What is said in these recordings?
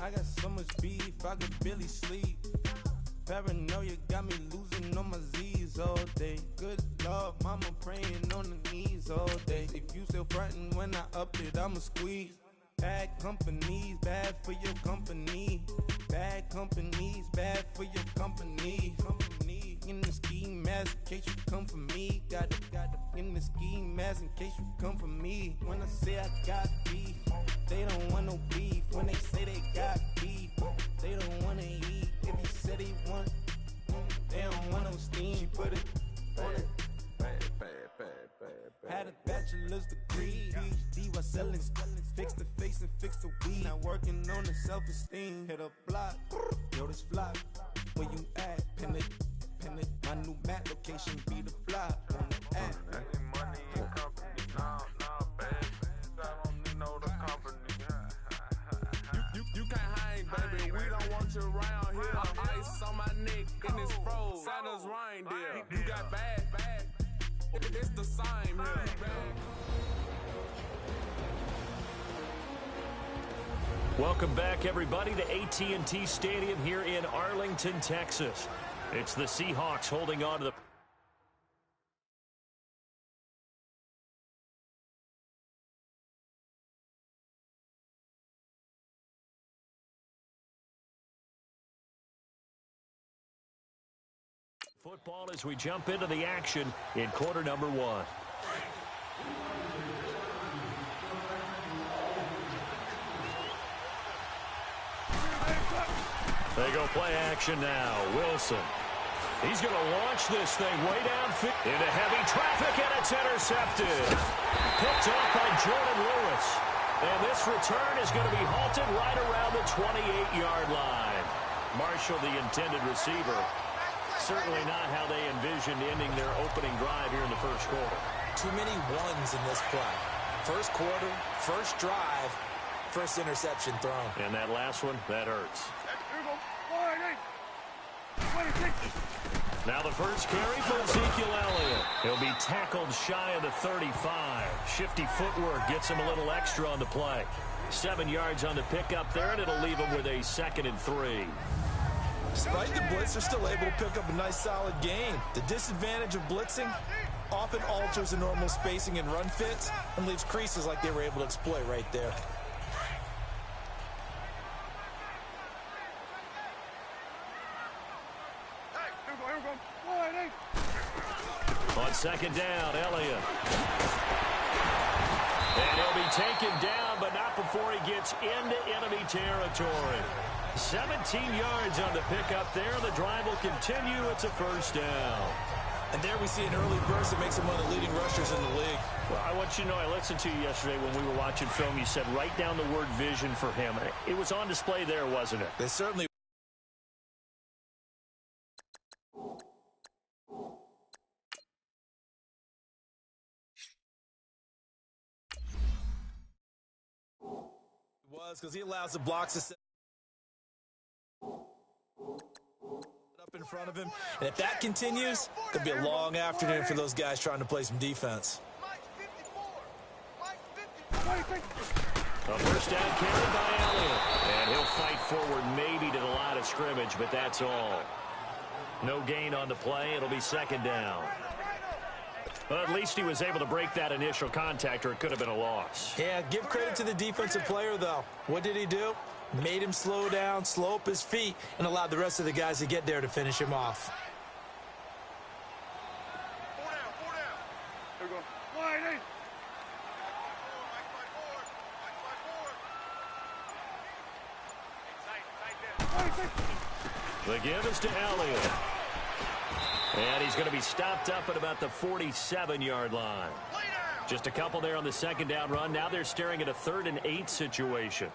I got so much beef, I could barely sleep. Paranoia got me losing on my Z's all day. Good Lord, mama praying on the knees all day. If you still frontin' when I up it, I'ma squeeze. Bad companies, bad for your company. Bad companies, bad for your company. In the ski mask in case you come for me. Got in the ski mask in case you come for me. When I say I got beef, they don't want no beef. When they say they got beef, they don't wanna eat. If you said they want, they don't want no steam. She put it on it. Had a bachelor's degree, PhD while selling. Fix the face and fix the weed. Now working on the self-esteem. Hit a block, yo this flop. Where you at? Pin it. My new map location be the flop on the app. Money in company, no, baby. I don't need no the company. You can't hang, baby. We don't want you around here. Ice on my neck and it's froze. Santa's reindeer. You got bad. It's the same here. Welcome back, everybody, to AT&T Stadium here in Arlington, Texas. It's the Seahawks holding on to the... football as we jump into the action in quarter number one. They go play action now. Wilson. He's going to launch this thing way downfield into heavy traffic, and it's intercepted. Picked off by Jordan Lewis. And this return is going to be halted right around the 28-yard line. Marshall, the intended receiver. Certainly not how they envisioned ending their opening drive here in the first quarter. Too many ones in this play. First quarter, first drive, first interception thrown. And that last one, that hurts. Now the first carry for Ezekiel Elliott. He'll be tackled shy of the 35. Shifty footwork gets him a little extra on the play. 7 yards on the pickup there, and it'll leave him with a 2nd and 3. Despite the blitz, they're still able to pick up a nice solid gain. The disadvantage of blitzing often alters the normal spacing and run fits and leaves creases like they were able to exploit right there. On second down, Elliott. And he'll be taken down, but not before he gets into enemy territory. 17 yards on the pickup there. The drive will continue. It's a first down. And there we see an early burst that makes him one of the leading rushers in the league. Well, I want you to know, I listened to you yesterday when we were watching film. You said write down the word vision for him. It was on display there, wasn't it? They certainly was, because he allows the blocks to set up in front of him. And if that continues, could be a long afternoon for those guys trying to play some defense. A first down carry by Elliott. And he'll fight forward maybe to the line of scrimmage, but that's all. No gain on the play. It'll be second down. Well, at least he was able to break that initial contact, or it could have been a loss. Yeah, give credit to the defensive player, though. What did he do? Made him slow down, slow up his feet, and allowed the rest of the guys to get there to finish him off. The give is to Elliott. And he's going to be stopped up at about the 47-yard line. Just a couple there on the second down run. Now they're staring at a 3rd and 8 situation.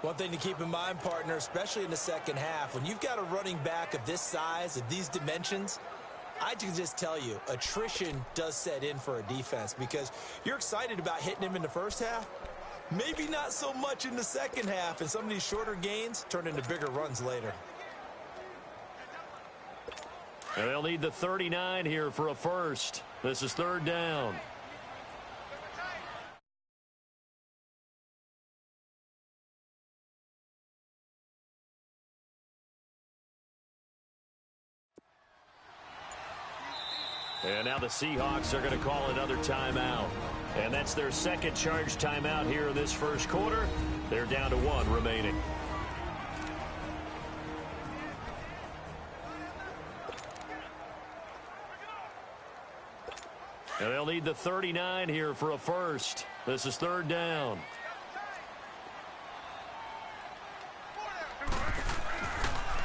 One thing to keep in mind, partner, especially in the second half, when you've got a running back of this size, of these dimensions, I can just tell you, attrition does set in for a defense because you're excited about hitting him in the first half. Maybe not so much in the second half, and some of these shorter gains turn into bigger runs later. And they'll need the 39 here for a first. This is 3rd down. And now the Seahawks are going to call another timeout. And that's their second charge timeout here in this first quarter. They're down to 1 remaining. And they'll need the 39 here for a first. This is 3rd down.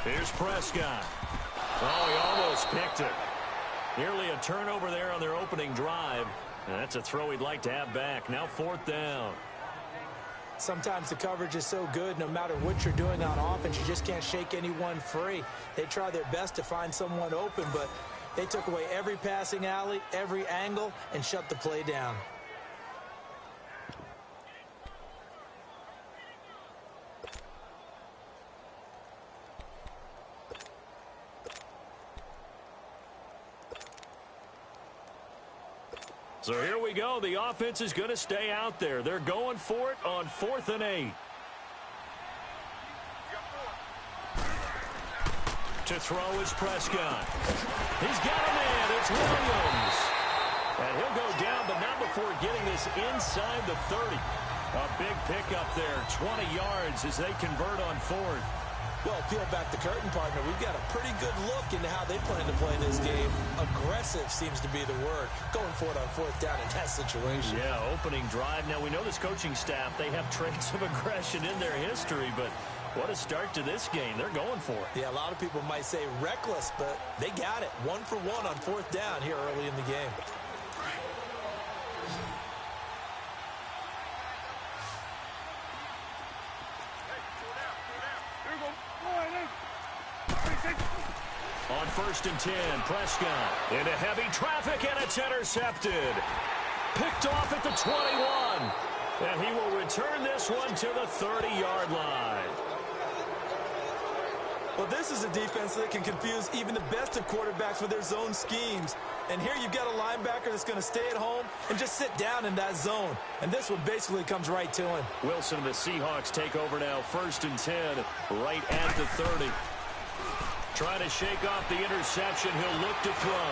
Here's Prescott. Oh, he almost picked it. Nearly a turnover there on their opening drive. And that's a throw he'd like to have back. Now 4th down. Sometimes the coverage is so good, no matter what you're doing on offense, you just can't shake anyone free. They try their best to find someone open, but they took away every passing alley, every angle, and shut the play down. So here we go. The offense is going to stay out there. They're going for it on 4th and 8. To throw is Prescott. He's got a man. It's Williams. And he'll go down, but not before getting this inside the 30. A big pickup there, 20 yards as they convert on 4th. Well, peel back the curtain, partner. We've got a pretty good look into how they plan to play this game. Aggressive seems to be the word. Going for it on 4th down in that situation. Yeah, opening drive. Now, we know this coaching staff, they have traits of aggression in their history, but what a start to this game. They're going for it. Yeah, a lot of people might say reckless, but they got it. 1 for 1 on 4th down here early in the game. On 1st and 10, Prescott into heavy traffic, and it's intercepted. Picked off at the 21. And he will return this one to the 30-yard line. Well, this is a defense that can confuse even the best of quarterbacks with their zone schemes. And here you've got a linebacker that's going to stay at home and just sit down in that zone. And this one basically comes right to him. Wilson and the Seahawks take over now, 1st and 10, right at the 30. Trying to shake off the interception. He'll look to throw.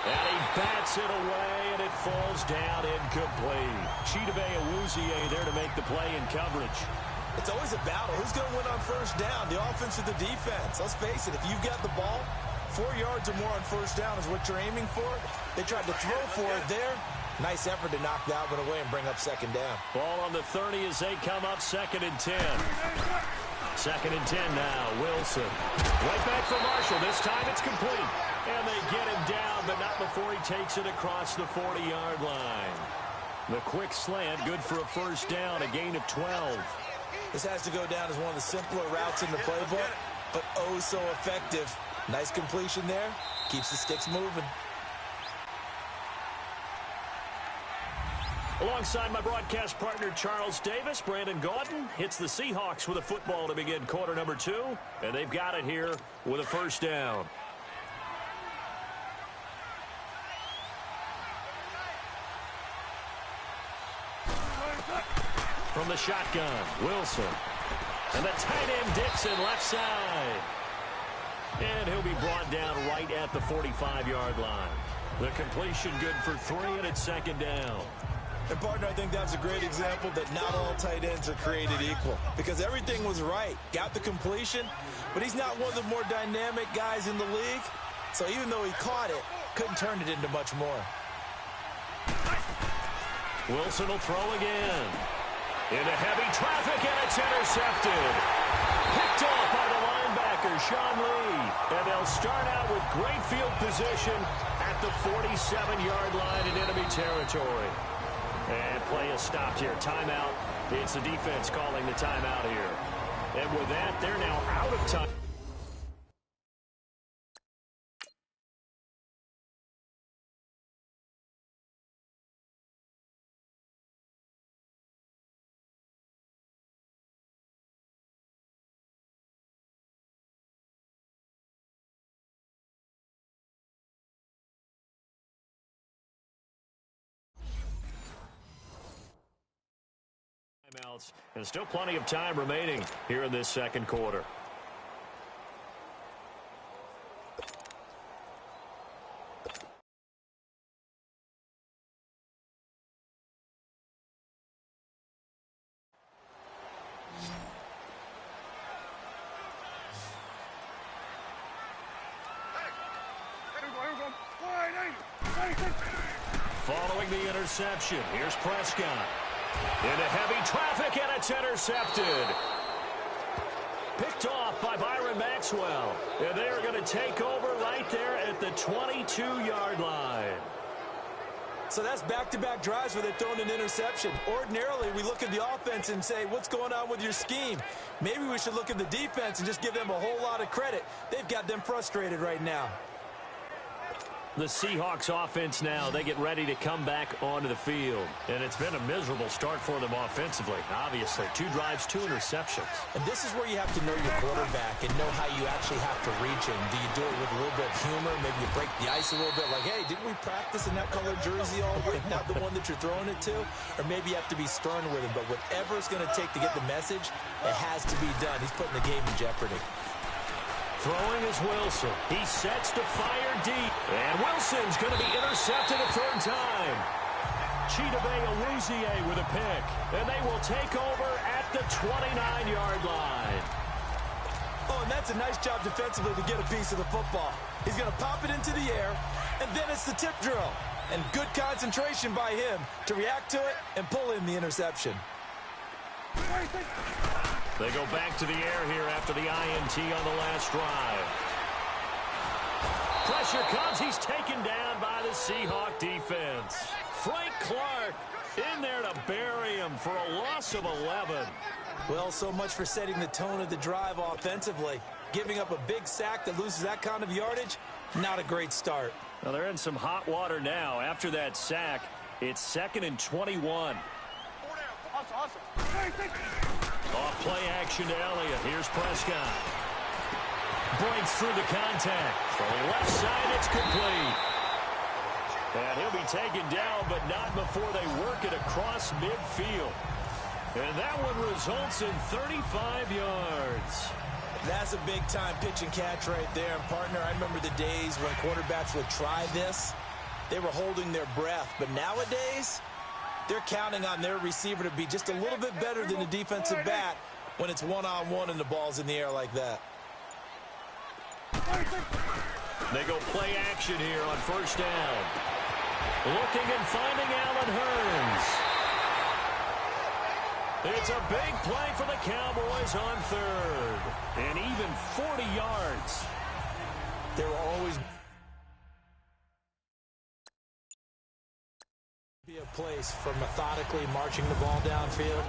And he bats it away, and it falls down incomplete. Chidobe Awuzie there to make the play in coverage. It's always a battle. Who's going to win on 1st down, the offense or the defense? Let's face it, if you've got the ball, 4 yards or more on 1st down is what you're aiming for. They tried to throw for it there. Nice effort to knock that one away and bring up 2nd down. Ball on the 30 as they come up 2nd and 10. 2nd and 10 now, Wilson. Right back for Marshall. This time it's complete. And they get him down, but not before he takes it across the 40-yard line. The quick slant, good for a 1st down, a gain of 12. This has to go down as one of the simpler routes in the playbook, but oh so effective. Nice completion there. Keeps the sticks moving. Alongside my broadcast partner, Charles Davis, Brandon Gaudin hits the Seahawks with a football to begin quarter number 2, and they've got it here with a 1st down. From the shotgun, Wilson. And the tight end, Dixon, left side. And he'll be brought down right at the 45-yard line. The completion good for 3, and it's 2nd down. And, partner, I think that's a great example that not all tight ends are created equal. Because everything was right. Got the completion, but he's not one of the more dynamic guys in the league. So even though he caught it, couldn't turn it into much more. Wilson will throw again. Into heavy traffic, and it's intercepted. Picked off by the linebacker, Sean Lee. And they'll start out with great field position at the 47-yard line in enemy territory. And play is stopped here. Timeout. It's the defense calling the timeout here. And with that, they're now out of time. And still plenty of time remaining here in this second quarter. Following the interception, here's Prescott. Into heavy traffic, and it's intercepted. Picked off by Byron Maxwell. And they are going to take over right there at the 22-yard line. So that's back-to-back drives where they've thrown an interception. Ordinarily, we look at the offense and say, what's going on with your scheme? Maybe we should look at the defense and just give them a whole lot of credit. They've got them frustrated right now. The Seahawks offense now, they get ready to come back onto the field. And it's been a miserable start for them offensively, obviously. 2 drives, 2 interceptions. And this is where you have to know your quarterback and know how you actually have to reach him. Do you do it with a little bit of humor? Maybe you break the ice a little bit like, hey, didn't we practice in that colored jersey all week, not the one that you're throwing it to? Or maybe you have to be stern with him. But whatever it's going to take to get the message, it has to be done. He's putting the game in jeopardy. Throwing is Wilson. He sets to fire deep. And Wilson's going to be intercepted a 3rd time. Chidobe Awuzie with a pick. And they will take over at the 29-yard line. Oh, and that's a nice job defensively to get a piece of the football. He's going to pop it into the air, and then it's the tip drill. And good concentration by him to react to it and pull in the interception. They go back to the air here after the INT on the last drive. Pressure comes. He's taken down by the Seahawk defense. Frank Clark in there to bury him for a loss of 11. Well, so much for setting the tone of the drive offensively. Giving up a big sack that loses that kind of yardage, not a great start. Well, they're in some hot water now. After that sack, it's 2nd and 21. Off play action to Elliott. Here's Prescott. Breaks through the contact. From the left side, it's complete. And he'll be taken down, but not before they work it across midfield. And that one results in 35 yards. That's a big-time pitch and catch right there. And, partner, I remember the days when quarterbacks would try this. They were holding their breath. But nowadays, they're counting on their receiver to be just a little bit better than the defensive back when it's one-on-one and the ball's in the air like that. They go play action here on 1st down. Looking and finding Allen Hurns. It's a big play for the Cowboys on 3rd. And even 40 yards. There will always be a place for methodically marching the ball downfield.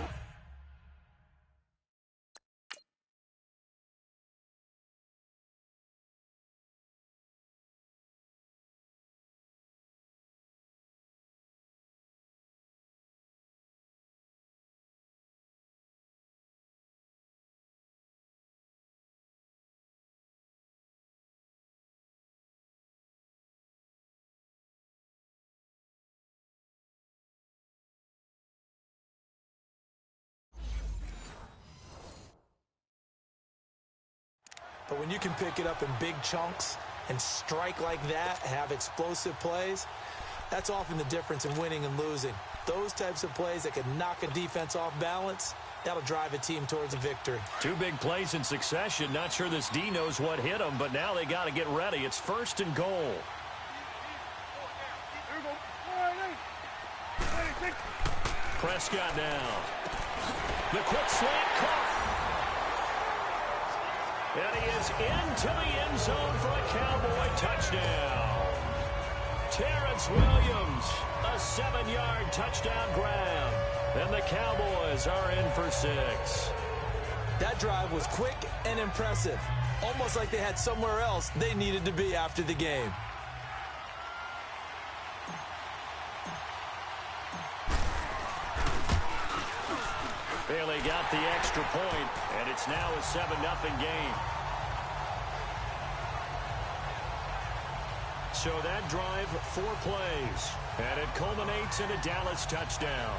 But when you can pick it up in big chunks and strike like that, have explosive plays, that's often the difference in winning and losing. Those types of plays that can knock a defense off balance, that'll drive a team towards a victory. 2 big plays in succession. Not sure this D knows what hit them, but now they got to get ready. It's 1st and goal. Prescott now. The quick slant caught. And he is into the end zone for a Cowboy touchdown. Terrence Williams, a 7-yard touchdown grab. And the Cowboys are in for 6. That drive was quick and impressive. Almost like they had somewhere else they needed to be after the game. Bailey got the extra point, and it's now a 7-0 game. So that drive, 4 plays, and it culminates in a Dallas touchdown.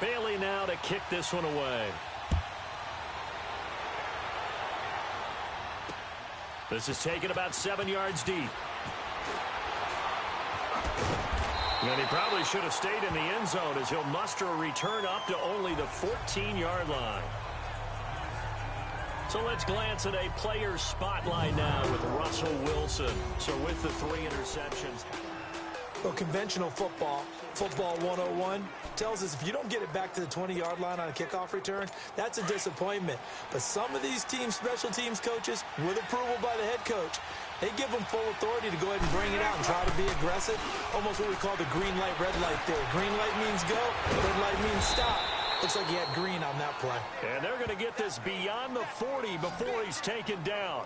Bailey now to kick this one away. This is taken about 7 yards deep. And he probably should have stayed in the end zone as he'll muster a return up to only the 14-yard line. So let's glance at a player's spotlight now with Russell Wilson. So with the 3 interceptions. Well, conventional football 101, tells us if you don't get it back to the 20-yard line on a kickoff return, that's a disappointment. But some of these teams, special teams coaches, with approval by the head coach, they give them full authority to go ahead and bring it out and try to be aggressive. Almost what we call the green light, red light theory. Green light means go, red light means stop. Looks like he had green on that play. And they're going to get this beyond the 40 before he's taken down.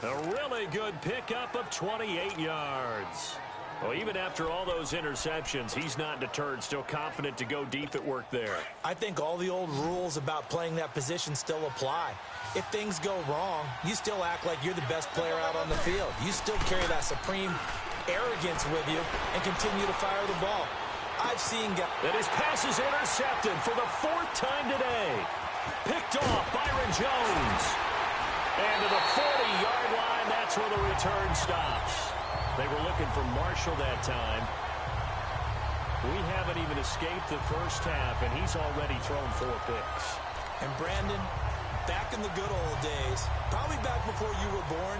A really good pickup of 28 yards. Well, even after all those interceptions, he's not deterred, still confident to go deep at work there. I think all the old rules about playing that position still apply. If things go wrong, you still act like you're the best player out on the field. You still carry that supreme arrogance with you and continue to fire the ball. I've seen guys. And his pass is intercepted for the 4th time today. Picked off Byron Jones. And to the 40-yard line, that's where the return stops. They were looking for Marshall that time. We haven't even escaped the first half, and he's already thrown 4 picks. And Brandon, back in the good old days, probably back before you were born,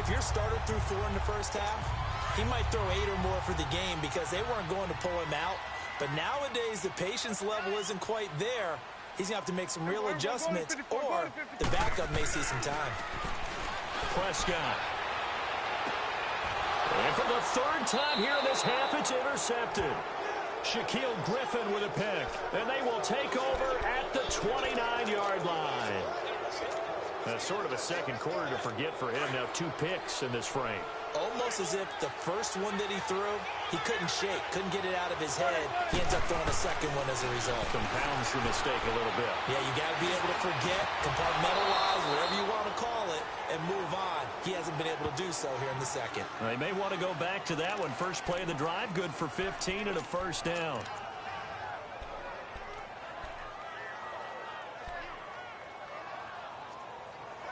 if your starter threw 4 in the first half, he might throw 8 or more for the game because they weren't going to pull him out. But nowadays, the patience level isn't quite there. He's going to have to make some real adjustments, or the backup may see some time. Prescott. And for the 3rd time here in this half, it's intercepted. Shaquille Griffin with a pick. And they will take over at the 29-yard line. That's sort of a second quarter to forget for him. Now 2 picks in this frame. Almost as if the first one that he threw, he couldn't shake, couldn't get it out of his head. He ends up throwing a second one as a result. Compounds the mistake a little bit. Yeah, you got to be able to forget, compartmentalize, whatever you want to call it, and move on. He hasn't been able to do so here in the second. They may want to go back to that one. First play of the drive, good for 15 and a first down.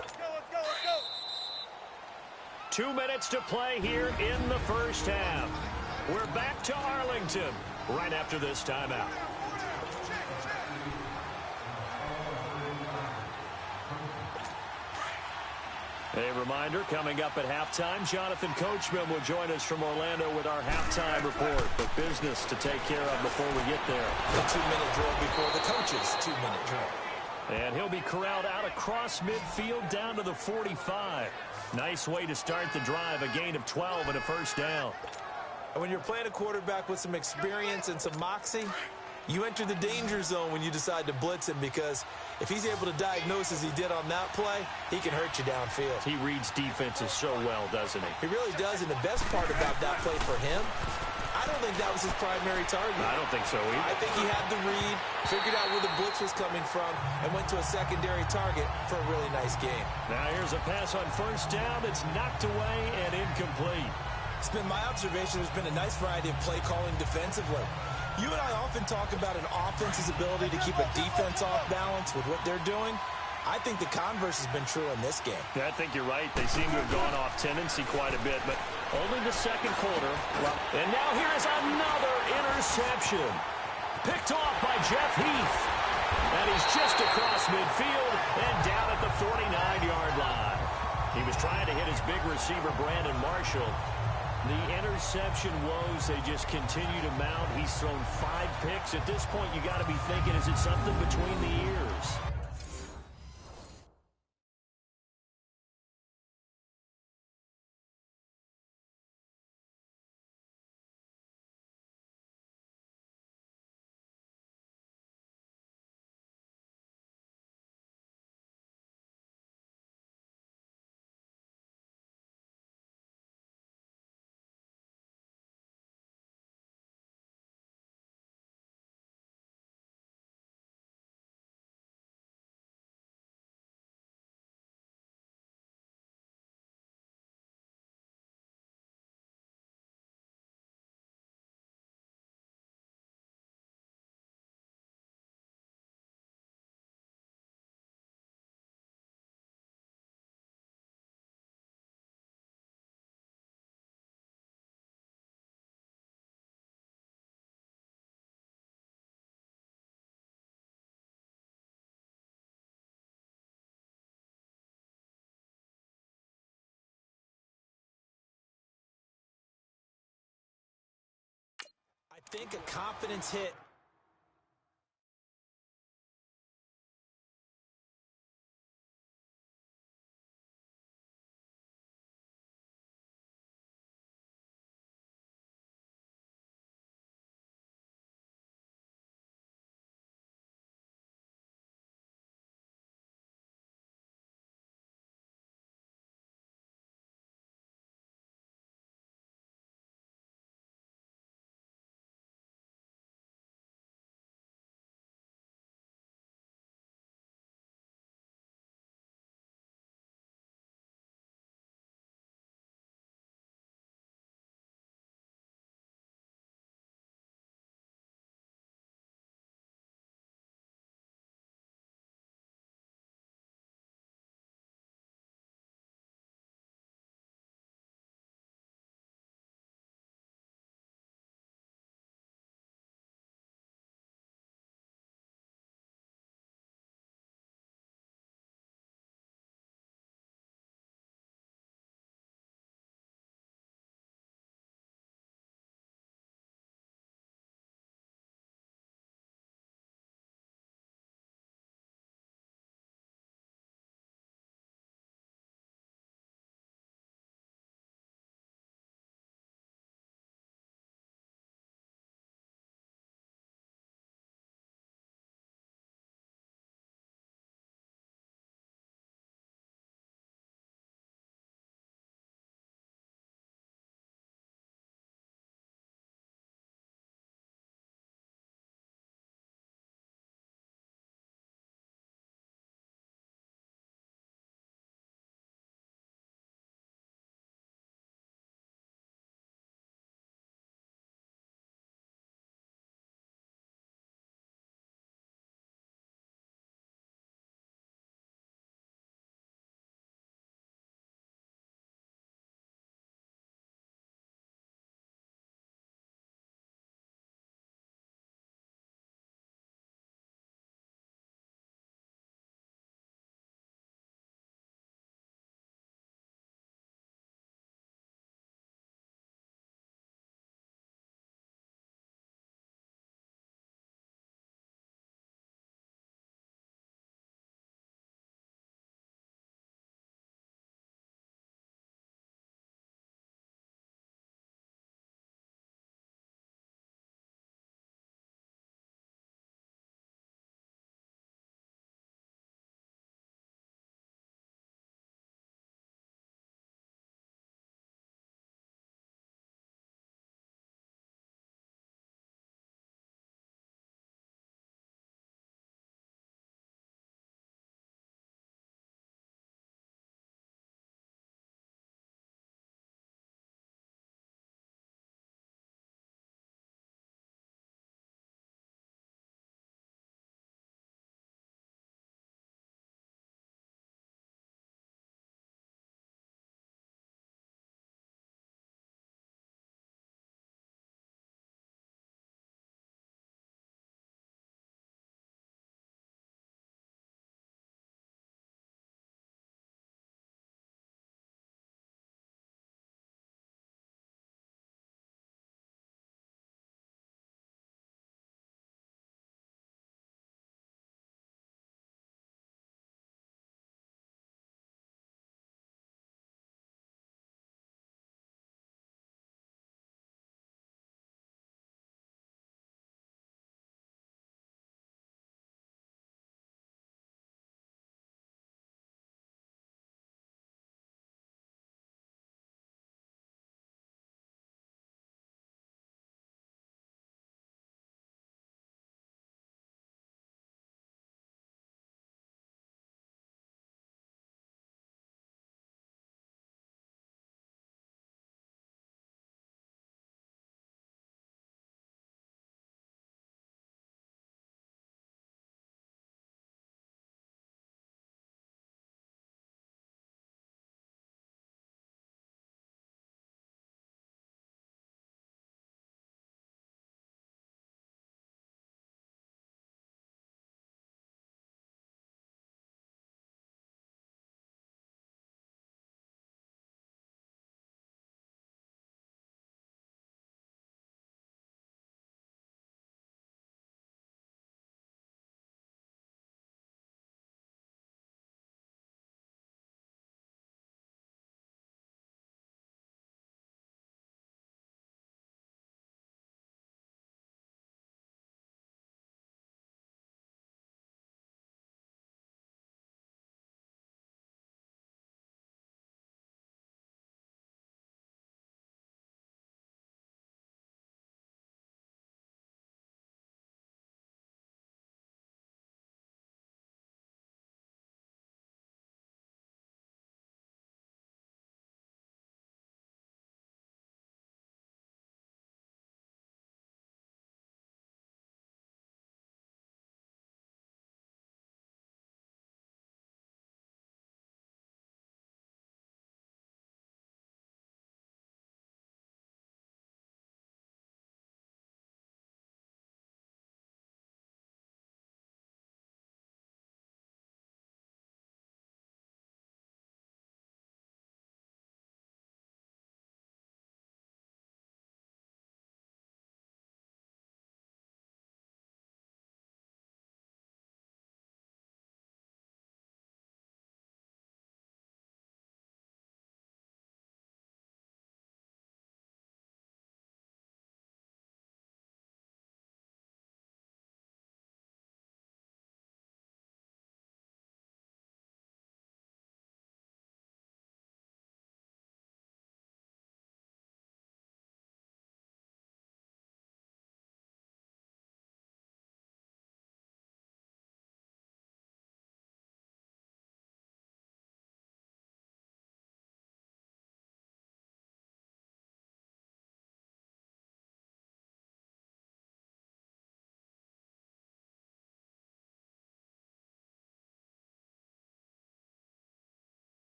Let's go. 2 minutes to play here in the first half. We're back to Arlington right after this timeout. A reminder, coming up at halftime, Jonathan Coachman will join us from Orlando with our halftime report. But business to take care of before we get there. The 2-minute drill before the coach's 2-minute drill. And he'll be corralled out across midfield down to the 45. Nice way to start the drive, a gain of 12 and a first down. And when you're playing a quarterback with some experience and some moxie, you enter the danger zone when you decide to blitz him, because if he's able to diagnose as he did on that play, he can hurt you downfield. He reads defenses so well, doesn't he? He really does, and the best part about that play for him, I don't think that was his primary target. I don't think so either. I think he had the read, figured out where the blitz was coming from, and went to a secondary target for a really nice game. Now here's a pass on first down that's knocked away and incomplete. It's been my observation there's been a nice variety of play calling defensively. You and I often talk about an offense's ability to keep a defense off balance with what they're doing. I think the converse has been true in this game. Yeah, I think you're right. They seem to have gone off tendency quite a bit, but only the second quarter. Well, and now here's another interception. Picked off by Jeff Heath. And he's just across midfield and down at the 49-yard line. He was trying to hit his big receiver, Brandon Marshall. The interception woes, they just continue to mount. He's thrown 5 picks. At this point, you got to be thinking, is it something between the ears? think a confidence hit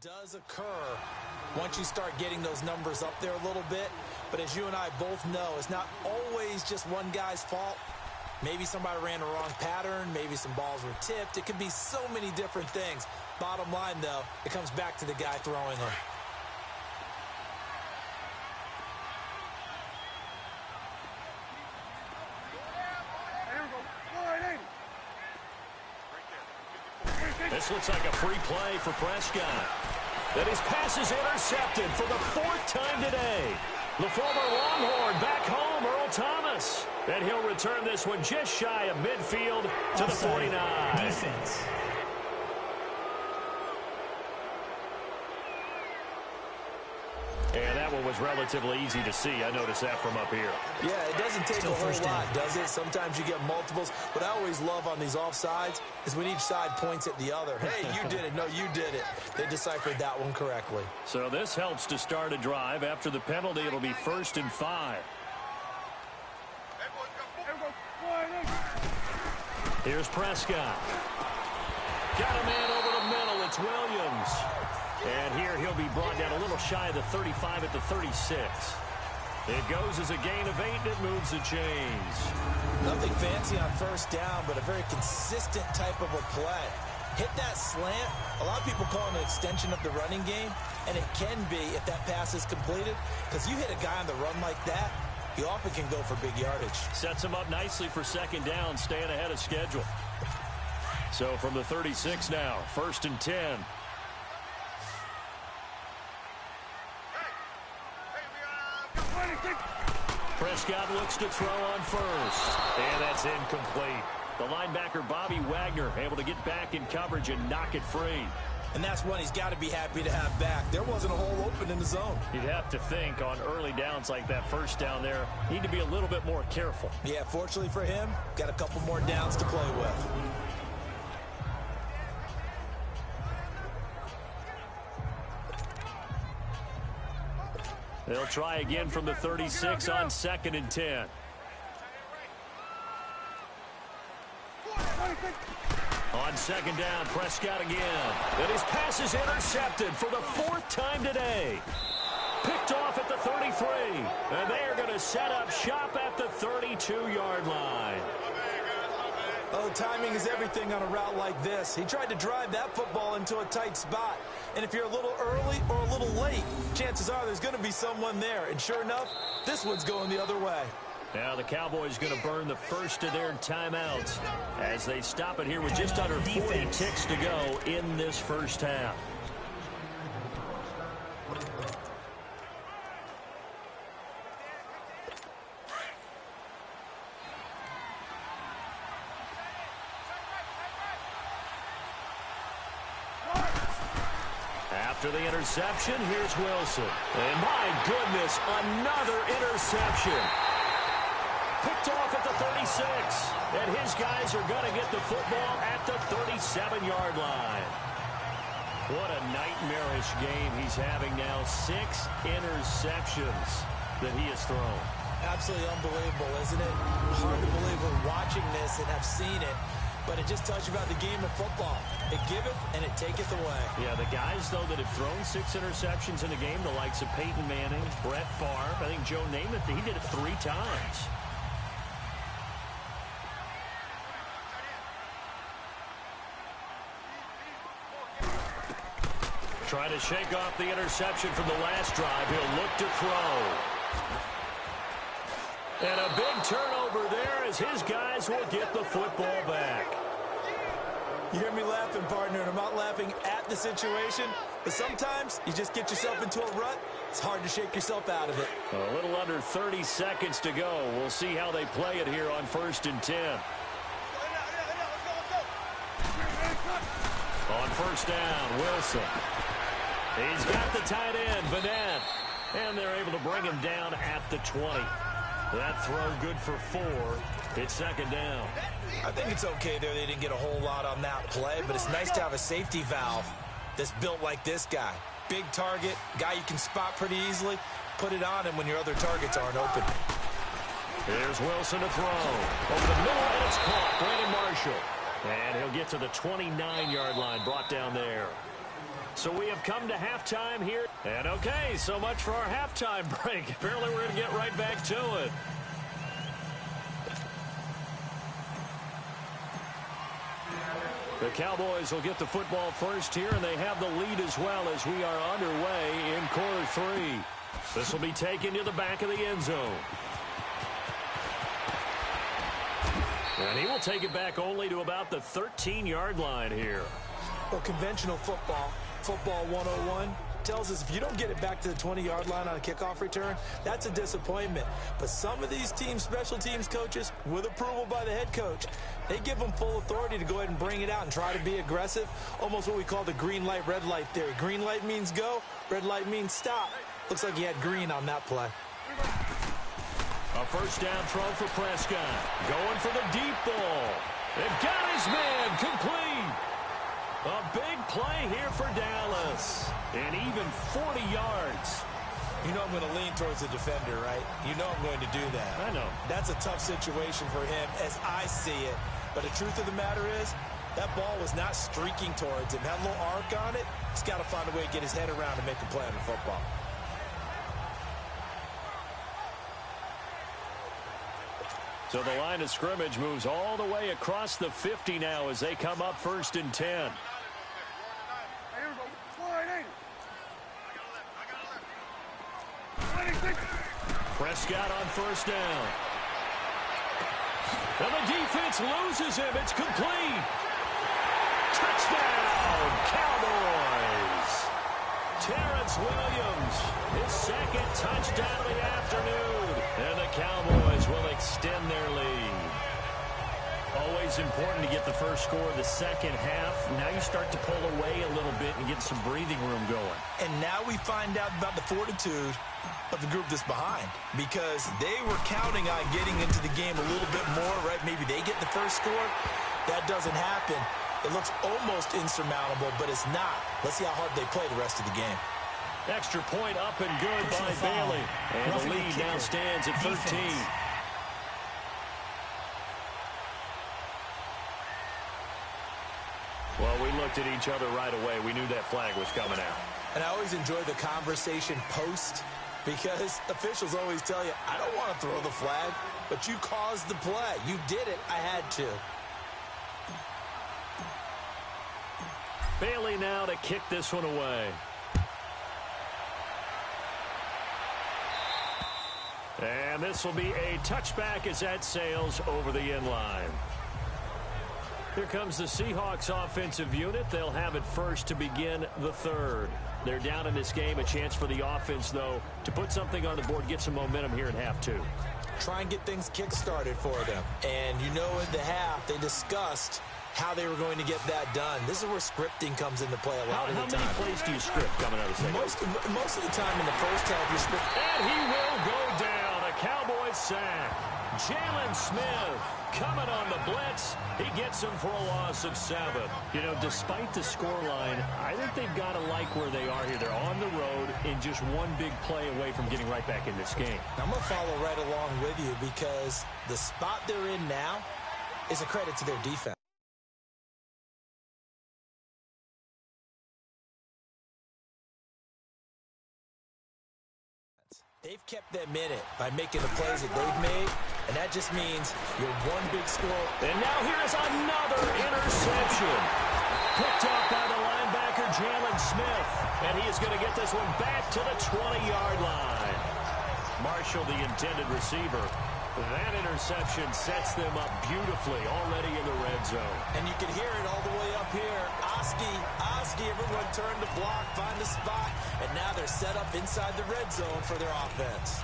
does occur once you start getting those numbers up there a little bit. But as you and I both know, it's not always just one guy's fault. Maybe somebody ran the wrong pattern. Maybe some balls were tipped. It could be so many different things. Bottom line, though, it comes back to the guy throwing them. This looks like a free play for Prescott. That his pass is intercepted for the 4th time today. The former Longhorn back home, Earl Thomas. And he'll return this one just shy of midfield to the 49. Defense. And that one was relatively easy to see. I noticed that from up here. Yeah, it doesn't take a whole lot, does it? Sometimes you get multiples. What I always love on these offsides is when each side points at the other. Hey, you did it. No, you did it. They deciphered that one correctly. So this helps to start a drive. After the penalty, it'll be 1st and 5. Here's Prescott. Got a man over the middle. It's Williams. And here he'll be brought down a little shy of the 35 at the 36. It goes as a gain of 8, and it moves the chains. Nothing fancy on 1st down, but a very consistent type of a play. Hit that slant. A lot of people call it an extension of the running game, and it can be if that pass is completed, because you hit a guy on the run like that, he often can go for big yardage. Sets him up nicely for 2nd down, staying ahead of schedule. So from the 36 now, 1st and 10. Prescott looks to throw on 1st. And that's incomplete. The linebacker, Bobby Wagner, able to get back in coverage and knock it free. And that's one he's got to be happy to have back. There wasn't a hole open in the zone. You'd have to think on early downs like that 1st down there, need to be a little bit more careful. Yeah, fortunately for him, got a couple more downs to play with. They'll try again from the 36 on 2nd and 10. On 2nd down, Prescott again. And his pass is intercepted for the 4th time today. Picked off at the 33. And they are going to set up shop at the 32-yard line. Oh, timing is everything on a route like this. He tried to drive that football into a tight spot. And if you're a little early or a little late, chances are there's going to be someone there. And sure enough, this one's going the other way. Now the Cowboys going to burn the first of their timeouts as they stop it here with just under 40 ticks to go in this 1st half. After the interception, here's Wilson. And my goodness, another interception. Picked off at the 36. And his guys are going to get the football at the 37-yard line. What a nightmarish game he's having now. 6 interceptions that he has thrown. Absolutely unbelievable, isn't it? Hard to believe we're watching this and have seen it. But it just tells you about the game of football. It giveth and it taketh away. Yeah, the guys, though, that have thrown 6 interceptions in a game, the likes of Peyton Manning, Brett Favre, I think Joe Namath, he did it 3 times. Trying to shake off the interception from the last drive. He'll look to throw. And a big turnover there as his guys will get the football back. You hear me laughing, partner, and I'm not laughing at the situation, but sometimes you just get yourself into a rut. It's hard to shake yourself out of it. A little under 30 seconds to go. We'll see how they play it here on 1st and 10. On 1st down, Wilson. He's got the tight end, Vanette. And they're able to bring him down at the 20. That throw good for 4. It's 2nd down. I think it's okay there. They didn't get a whole lot on that play, but it's nice to have a safety valve that's built like this guy. Big target, guy you can spot pretty easily. Put it on him when your other targets aren't open. Here's Wilson to throw. Over the middle, and it's caught. Brandon Marshall. And he'll get to the 29-yard line, brought down there. So we have come to halftime here. And okay, so much for our halftime break. Apparently we're going to get right back to it. The Cowboys will get the football first here, and they have the lead as well as we are underway in quarter 3. This will be taken to the back of the end zone. And he will take it back only to about the 13-yard line here. Well, conventional football 101, tells us if you don't get it back to the 20-yard line on a kickoff return, that's a disappointment. But some of these teams, special teams coaches, with approval by the head coach, they give them full authority to go ahead and bring it out and try to be aggressive, almost what we call the green light, red light theory. Green light means go, red light means stop. Looks like he had green on that play. A first down throw for Prescott. Going for the deep ball. They've got his man complete. A big play here for Dallas. And even 40 yards. You know I'm going to lean towards the defender, right? You know I'm going to do that. I know. That's a tough situation for him as I see it. But the truth of the matter is, that ball was not streaking towards him. Had a little arc on it. He's got to find a way to get his head around and make a play on the football. So the line of scrimmage moves all the way across the 50 now as they come up 1st and 10. Prescott on first down. And the defense loses him. It's complete. Touchdown, Cowboys. Terrence Williams, his second touchdown of the afternoon. And the Cowboys will extend their lead. Always important to get the first score of the second half. Now you start to pull away a little bit and get some breathing room going. And now we find out about the fortitude of the group that's behind, because they were counting on getting into the game a little bit more, right? Maybe they get the first score. That doesn't happen. It looks almost insurmountable, but it's not. Let's see how hard they play the rest of the game. Extra point up and good by Bailey. And the lead now stands at 13. Well, we looked at each other right away. We knew that flag was coming out. And I always enjoy the conversation post, because officials always tell you, I don't want to throw the flag, but you caused the play. You did it. I had to. Bailey now to kick this one away. And this will be a touchback as that sails over the end line. Here comes the Seahawks offensive unit. They'll have it first to begin the third. They're down in this game. A chance for the offense, though, to put something on the board, get some momentum here in half 2. Try and get things kick-started for them. And you know, in the half, they discussed how they were going to get that done. This is where scripting comes into play a lot of the time. How many plays do you script coming out of the second? Most of the time in the first half, you script. And he will go down. A Cowboys sack. Jalen Smith coming on the blitz. He gets him for a loss of 7. You know, despite the scoreline, I think they've got to like where they are here. They're on the road and just one big play away from getting right back in this game. I'm going to follow right along with you, because the spot they're in now is a credit to their defense. They've kept them in it by making the plays that they've made, and that just means you're one big score. And now here's another interception. Picked up by the linebacker, Jalen Smith. And he is going to get this one back to the 20-yard line. Marshall, the intended receiver. That interception sets them up beautifully already in the red zone. And you can hear it all the way up here. Oski, everyone turn the block, find the spot, and now they're set up inside the red zone for their offense.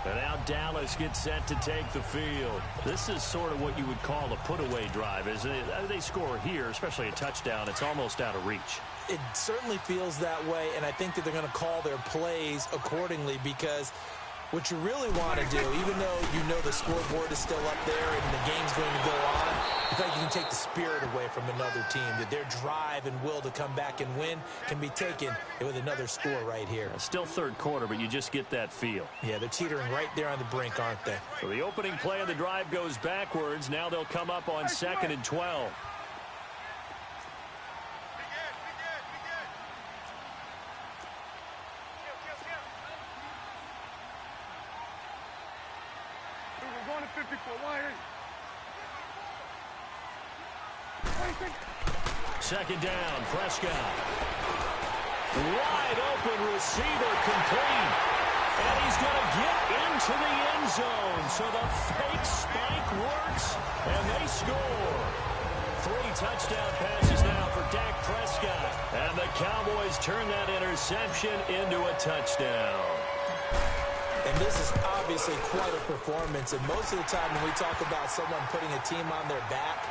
And now Dallas gets set to take the field. This is sort of what you would call a put-away drive, isn't it? They score here, especially a touchdown. It's almost out of reach. It certainly feels that way, and I think that they're going to call their plays accordingly, because What you really want to do, even though you know the scoreboard is still up there and the game's going to go on, you feel like you can take the spirit away from another team, that their drive and will to come back and win can be taken with another score right here. Still third quarter, but you just get that feel. Yeah, they're teetering right there on the brink, aren't they? So the opening play of the drive goes backwards. Now they'll come up on 2nd and 12. Second down, Prescott. Wide open receiver complete. And he's going to get into the end zone. So the fake spike works, and they score. 3 touchdown passes now for Dak Prescott. And the Cowboys turn that interception into a touchdown. And this is obviously quite a performance. And most of the time when we talk about someone putting a team on their back,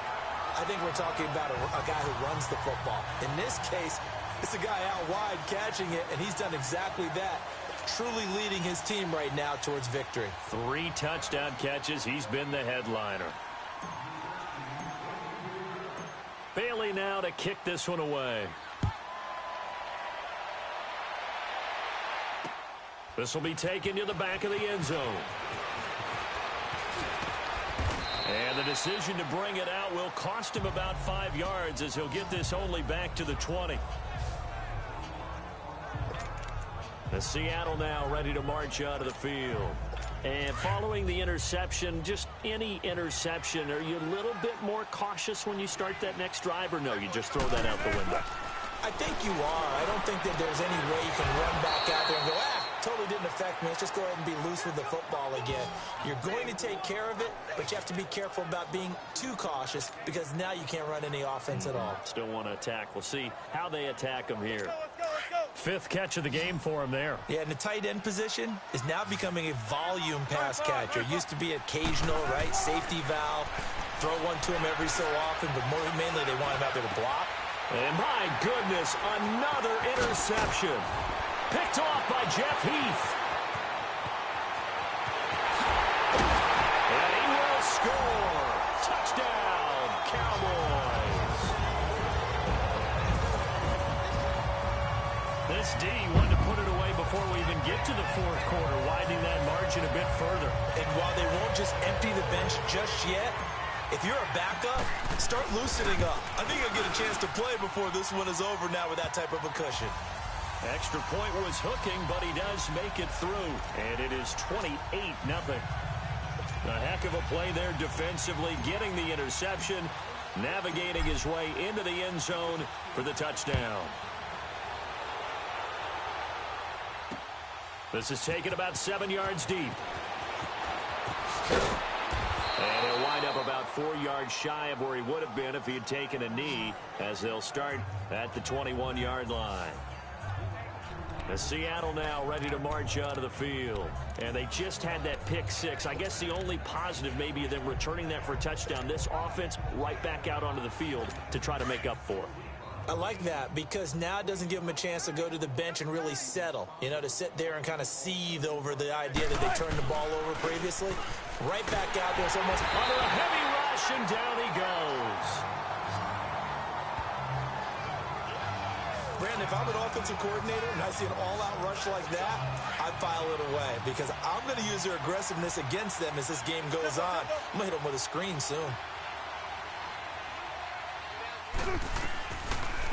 I think we're talking about a guy who runs the football. In this case, it's a guy out wide catching it, and he's done exactly that, truly leading his team right now towards victory. 3 touchdown catches. He's been the headliner. Bailey now to kick this one away. This will be taken to the back of the end zone. And the decision to bring it out will cost him about 5 yards as he'll get this only back to the 20. The Seattle now ready to march out of the field. And following the interception, just any interception, are you a little bit more cautious when you start that next drive, or no, you just throw that out the window? I think you are. I don't think that there's any way you can run back out there and go, totally didn't affect me. Let's just go ahead and be loose with the football again. You're going to take care of it, but you have to be careful about being too cautious because now you can't run any offense at all. Still want to attack. We'll see how they attack him here. 5th catch of the game for him there. Yeah, and the tight end position is now becoming a volume pass catcher. Used to be occasional, right? Safety valve. Throw one to him every so often, but mainly they want him out there to block. And my goodness, another interception. Picked off by Jeff Heath. And he will score. Touchdown, Cowboys. This D wanted to put it away before we even get to the 4th quarter, widening that margin a bit further. And while they won't just empty the bench just yet, if you're a backup, start loosening up. I think you'll get a chance to play before this one is over now with that type of a cushion. Extra point was hooking, but he does make it through. And it is 28-0. A heck of a play there defensively, getting the interception, navigating his way into the end zone for the touchdown. This is taken about 7 yards deep. And he'll wind up about 4 yards shy of where he would have been if he had taken a knee, as they'll start at the 21-yard line. The Seattle now ready to march out of the field. And they just had that pick 6. I guess the only positive maybe of them returning that for a touchdown. This offense right back out onto the field to try to make up for it. I like that because now it doesn't give them a chance to go to the bench and really settle. You know, to sit there and kind of seethe over the idea that they turned the ball over previously. Right back out there. It's almost under a heavy rush, and down he goes. Brandon, if I'm an offensive coordinator and I see an all-out rush like that, I file it away because I'm going to use their aggressiveness against them as this game goes on. I'm going to hit them with a screen soon.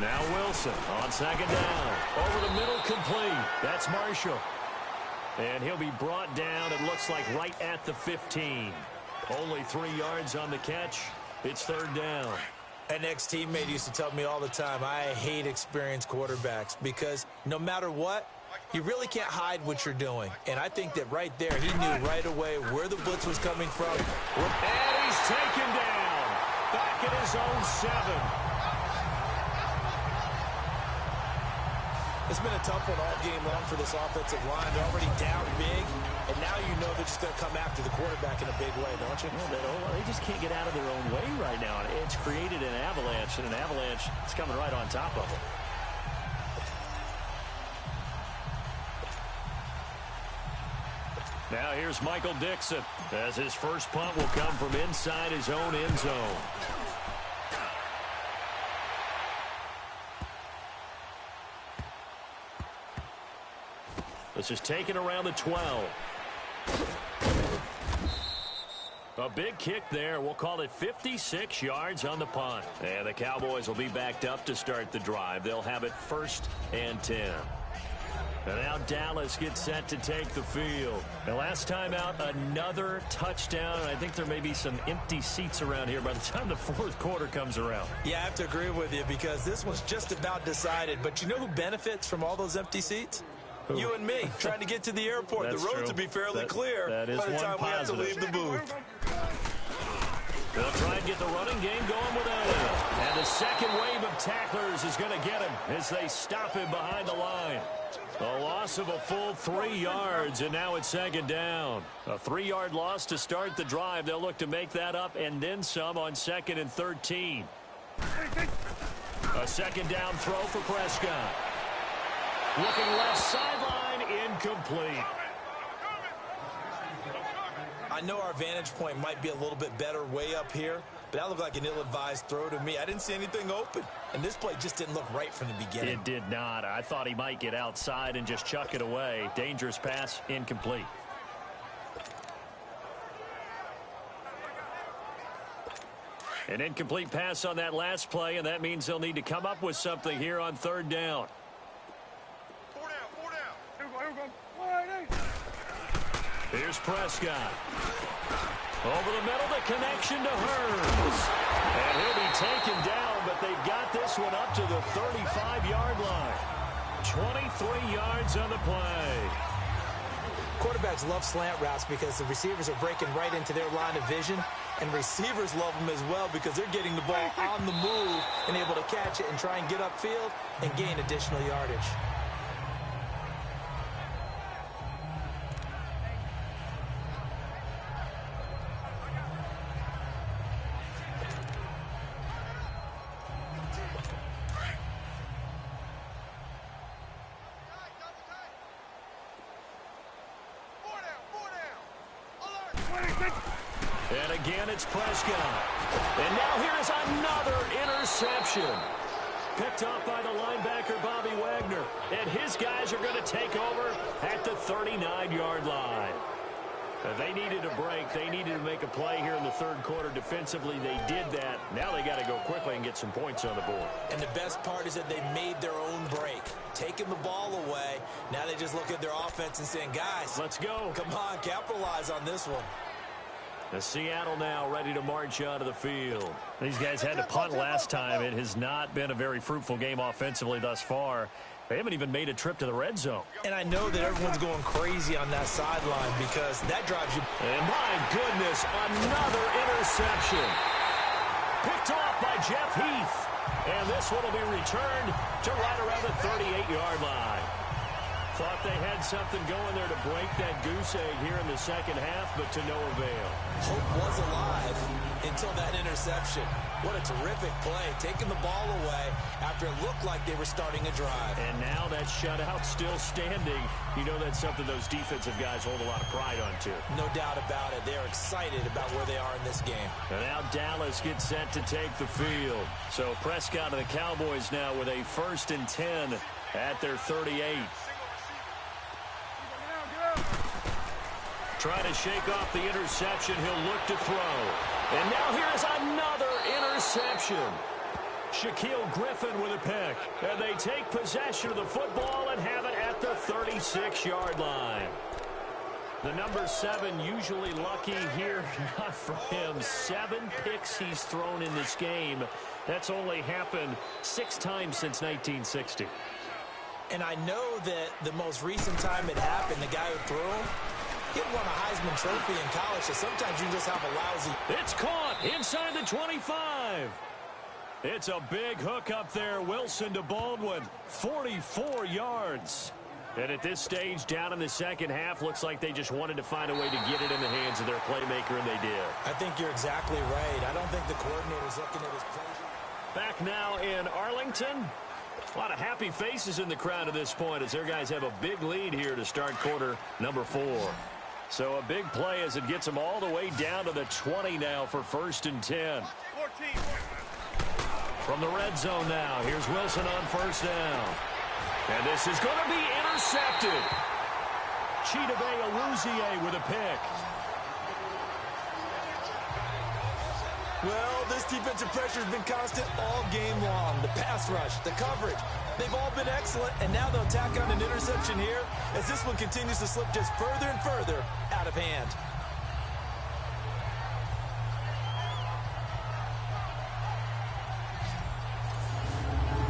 Now Wilson on 2nd down. Over the middle, complete. That's Marshall. And he'll be brought down, it looks like, right at the 15. Only 3 yards on the catch. It's 3rd down. An ex-teammate used to tell me all the time, I hate experienced quarterbacks because no matter what, you really can't hide what you're doing. And I think that right there, he knew right away where the blitz was coming from. And he's taken down. Back at his own 7. It's been a tough one all game long for this offensive line. They're already down big, and now you know they're just going to come after the quarterback in a big way, don't you? Well, they just can't get out of their own way right now. It's created an avalanche, and an avalanche is coming right on top of them. Now here's Michael Dixon, as his first punt will come from inside his own end zone. This is taken around the 12. A big kick there. We'll call it 56 yards on the punt. And the Cowboys will be backed up to start the drive. They'll have it 1st and 10. And now Dallas gets set to take the field. And last time out, another touchdown. I think there may be some empty seats around here by the time the 4th quarter comes around. Yeah, I have to agree with you because this one's just about decided. But you know who benefits from all those empty seats? Who? You and me, trying to get to the airport. The roads will be fairly clear by the time we have to leave the booth. They'll try and get the running game going without him. And the second wave of tacklers is going to get him as they stop him behind the line. A loss of a full 3 yards, and now it's 2nd down. A 3-yard loss to start the drive. They'll look to make that up and then some on 2nd and 13. A 2nd down throw for Prescott. Looking left sideline, incomplete. I know our vantage point might be a little bit better way up here, but that looked like an ill-advised throw to me. I didn't see anything open, and this play just didn't look right from the beginning. It did not. I thought he might get outside and just chuck it away. Dangerous pass, incomplete. An incomplete pass on that last play, and that means they'll need to come up with something here on 3rd down. Here's Prescott. Over the middle, the connection to Hurns. And he'll be taken down, but they've got this one up to the 35-yard line. 23 yards on the play. Quarterbacks love slant routes because the receivers are breaking right into their line of vision, and receivers love them as well because they're getting the ball on the move and able to catch it and try and get upfield and gain additional yardage. And again, it's Prescott. And now here's another interception. Picked up by the linebacker, Bobby Wagner. And his guys are going to take over at the 39-yard line. They needed a break. They needed to make a play here in the 3rd quarter. Defensively, they did that. Now they got to go quickly and get some points on the board. And the best part is that they made their own break. Taking the ball away. Now they just look at their offense and saying, guys, let's go. Come on, capitalize on this one. The Seattle now ready to march out of the field. These guys had to punt last time. It has not been a very fruitful game offensively thus far. They haven't even made a trip to the red zone. And I know that everyone's going crazy on that sideline because that drives you. And my goodness, another interception. Picked off by Jeff Heath. And this one will be returned to right around the 38-yard line. Thought they had something going there to break that goose egg here in the 2nd half, but to no avail. Hope was alive until that interception. What a terrific play, taking the ball away after it looked like they were starting a drive. And now that shutout still standing. You know that's something those defensive guys hold a lot of pride on, too. No doubt about it. They're excited about where they are in this game. And now Dallas gets set to take the field. So Prescott and the Cowboys now with a 1st and 10 at their 38. Trying to shake off the interception. He'll look to throw. And now here's another interception. Shaquille Griffin with a pick. And they take possession of the football and have it at the 36-yard line. The number 7 usually lucky here. Not for him. 7 picks he's thrown in this game. That's only happened 6 times since 1960. And I know that the most recent time it happened, the guy who threw him, he won a Heisman Trophy in college, so sometimes you just have a lousy. It's caught inside the 25. It's a big hook up there. Wilson to Baldwin, 44 yards. And at this stage, down in the 2nd half, looks like they just wanted to find a way to get it in the hands of their playmaker, and they did. I think you're exactly right. I don't think the coordinator's looking at his play. Back now in Arlington. A lot of happy faces in the crowd at this point as their guys have a big lead here to start quarter number 4. So a big play as it gets them all the way down to the 20 now for 1st and 10. 14. From the red zone now, here's Wilson on 1st down. And this is going to be intercepted. Chidobe Awuzie with a pick. Well, this defensive pressure has been constant all game long. The pass rush, the coverage, they've all been excellent, and now they'll tack on an interception here as this one continues to slip just further and further out of hand.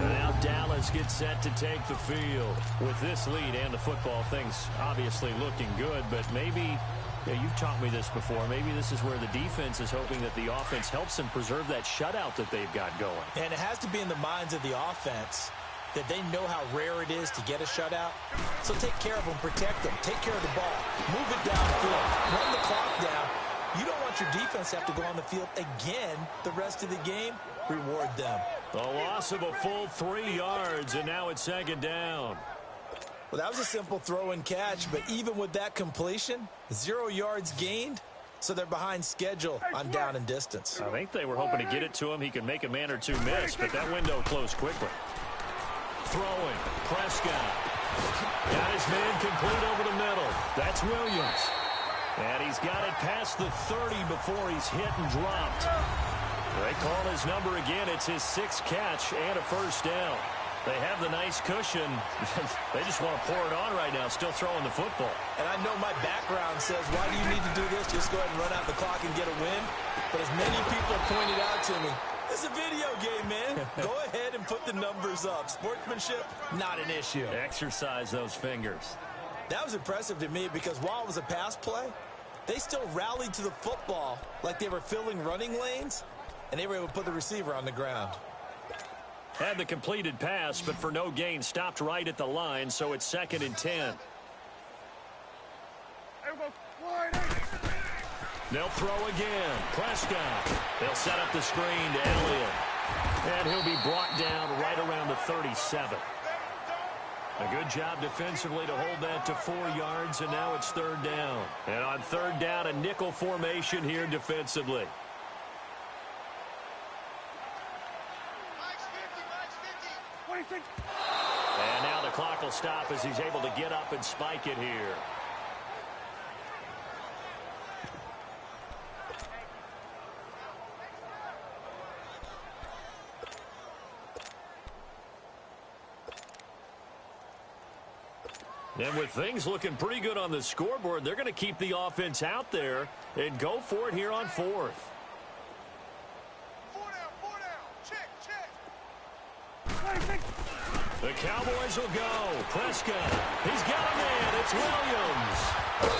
Now Dallas gets set to take the field. With this lead and the football, things obviously looking good, but maybe, you've taught me this before, maybe this is where the defense is hoping that the offense helps them preserve that shutout that they've got going. And it has to be in the minds of the offense that they know how rare it is to get a shutout. So take care of them, protect them, take care of the ball, move it downfield, run the clock down. You don't want your defense to have to go on the field again the rest of the game. Reward them. A loss of a full 3 yards, and now it's 2nd down. Well, that was a simple throw and catch, but even with that completion, 0 yards gained, so they're behind schedule on down and distance. I think they were hoping to get it to him. He can make a man or two miss, but that window closed quickly. Throwing, Prescott. Got his man complete over the middle. That's Williams. And he's got it past the 30 before he's hit and dropped. They call his number again. It's his 6th catch and a 1st down. They have the nice cushion. They just want to pour it on right now, still throwing the football. And I know my background says, why do you need to do this? Just go ahead and run out the clock and get a win. But as many people have pointed out to me, it's a video game, man. Go ahead and put the numbers up. Sportsmanship, not an issue. Exercise those fingers. That was impressive to me because while it was a pass play, they still rallied to the football like they were filling running lanes, and they were able to put the receiver on the ground. Had the completed pass, but for no gain, stopped right at the line, so it's 2nd and 10. They'll throw again. Prescott. They'll set up the screen to Elliott. And he'll be brought down right around the 37. A good job defensively to hold that to 4 yards, and now it's 3rd down. And on 3rd down, a nickel formation here defensively. And now the clock will stop as he's able to get up and spike it here. And with things looking pretty good on the scoreboard, they're going to keep the offense out there and go for it here on 4th. 4 down. Check. The Cowboys will go. Prescott. He's got a man. It's Williams.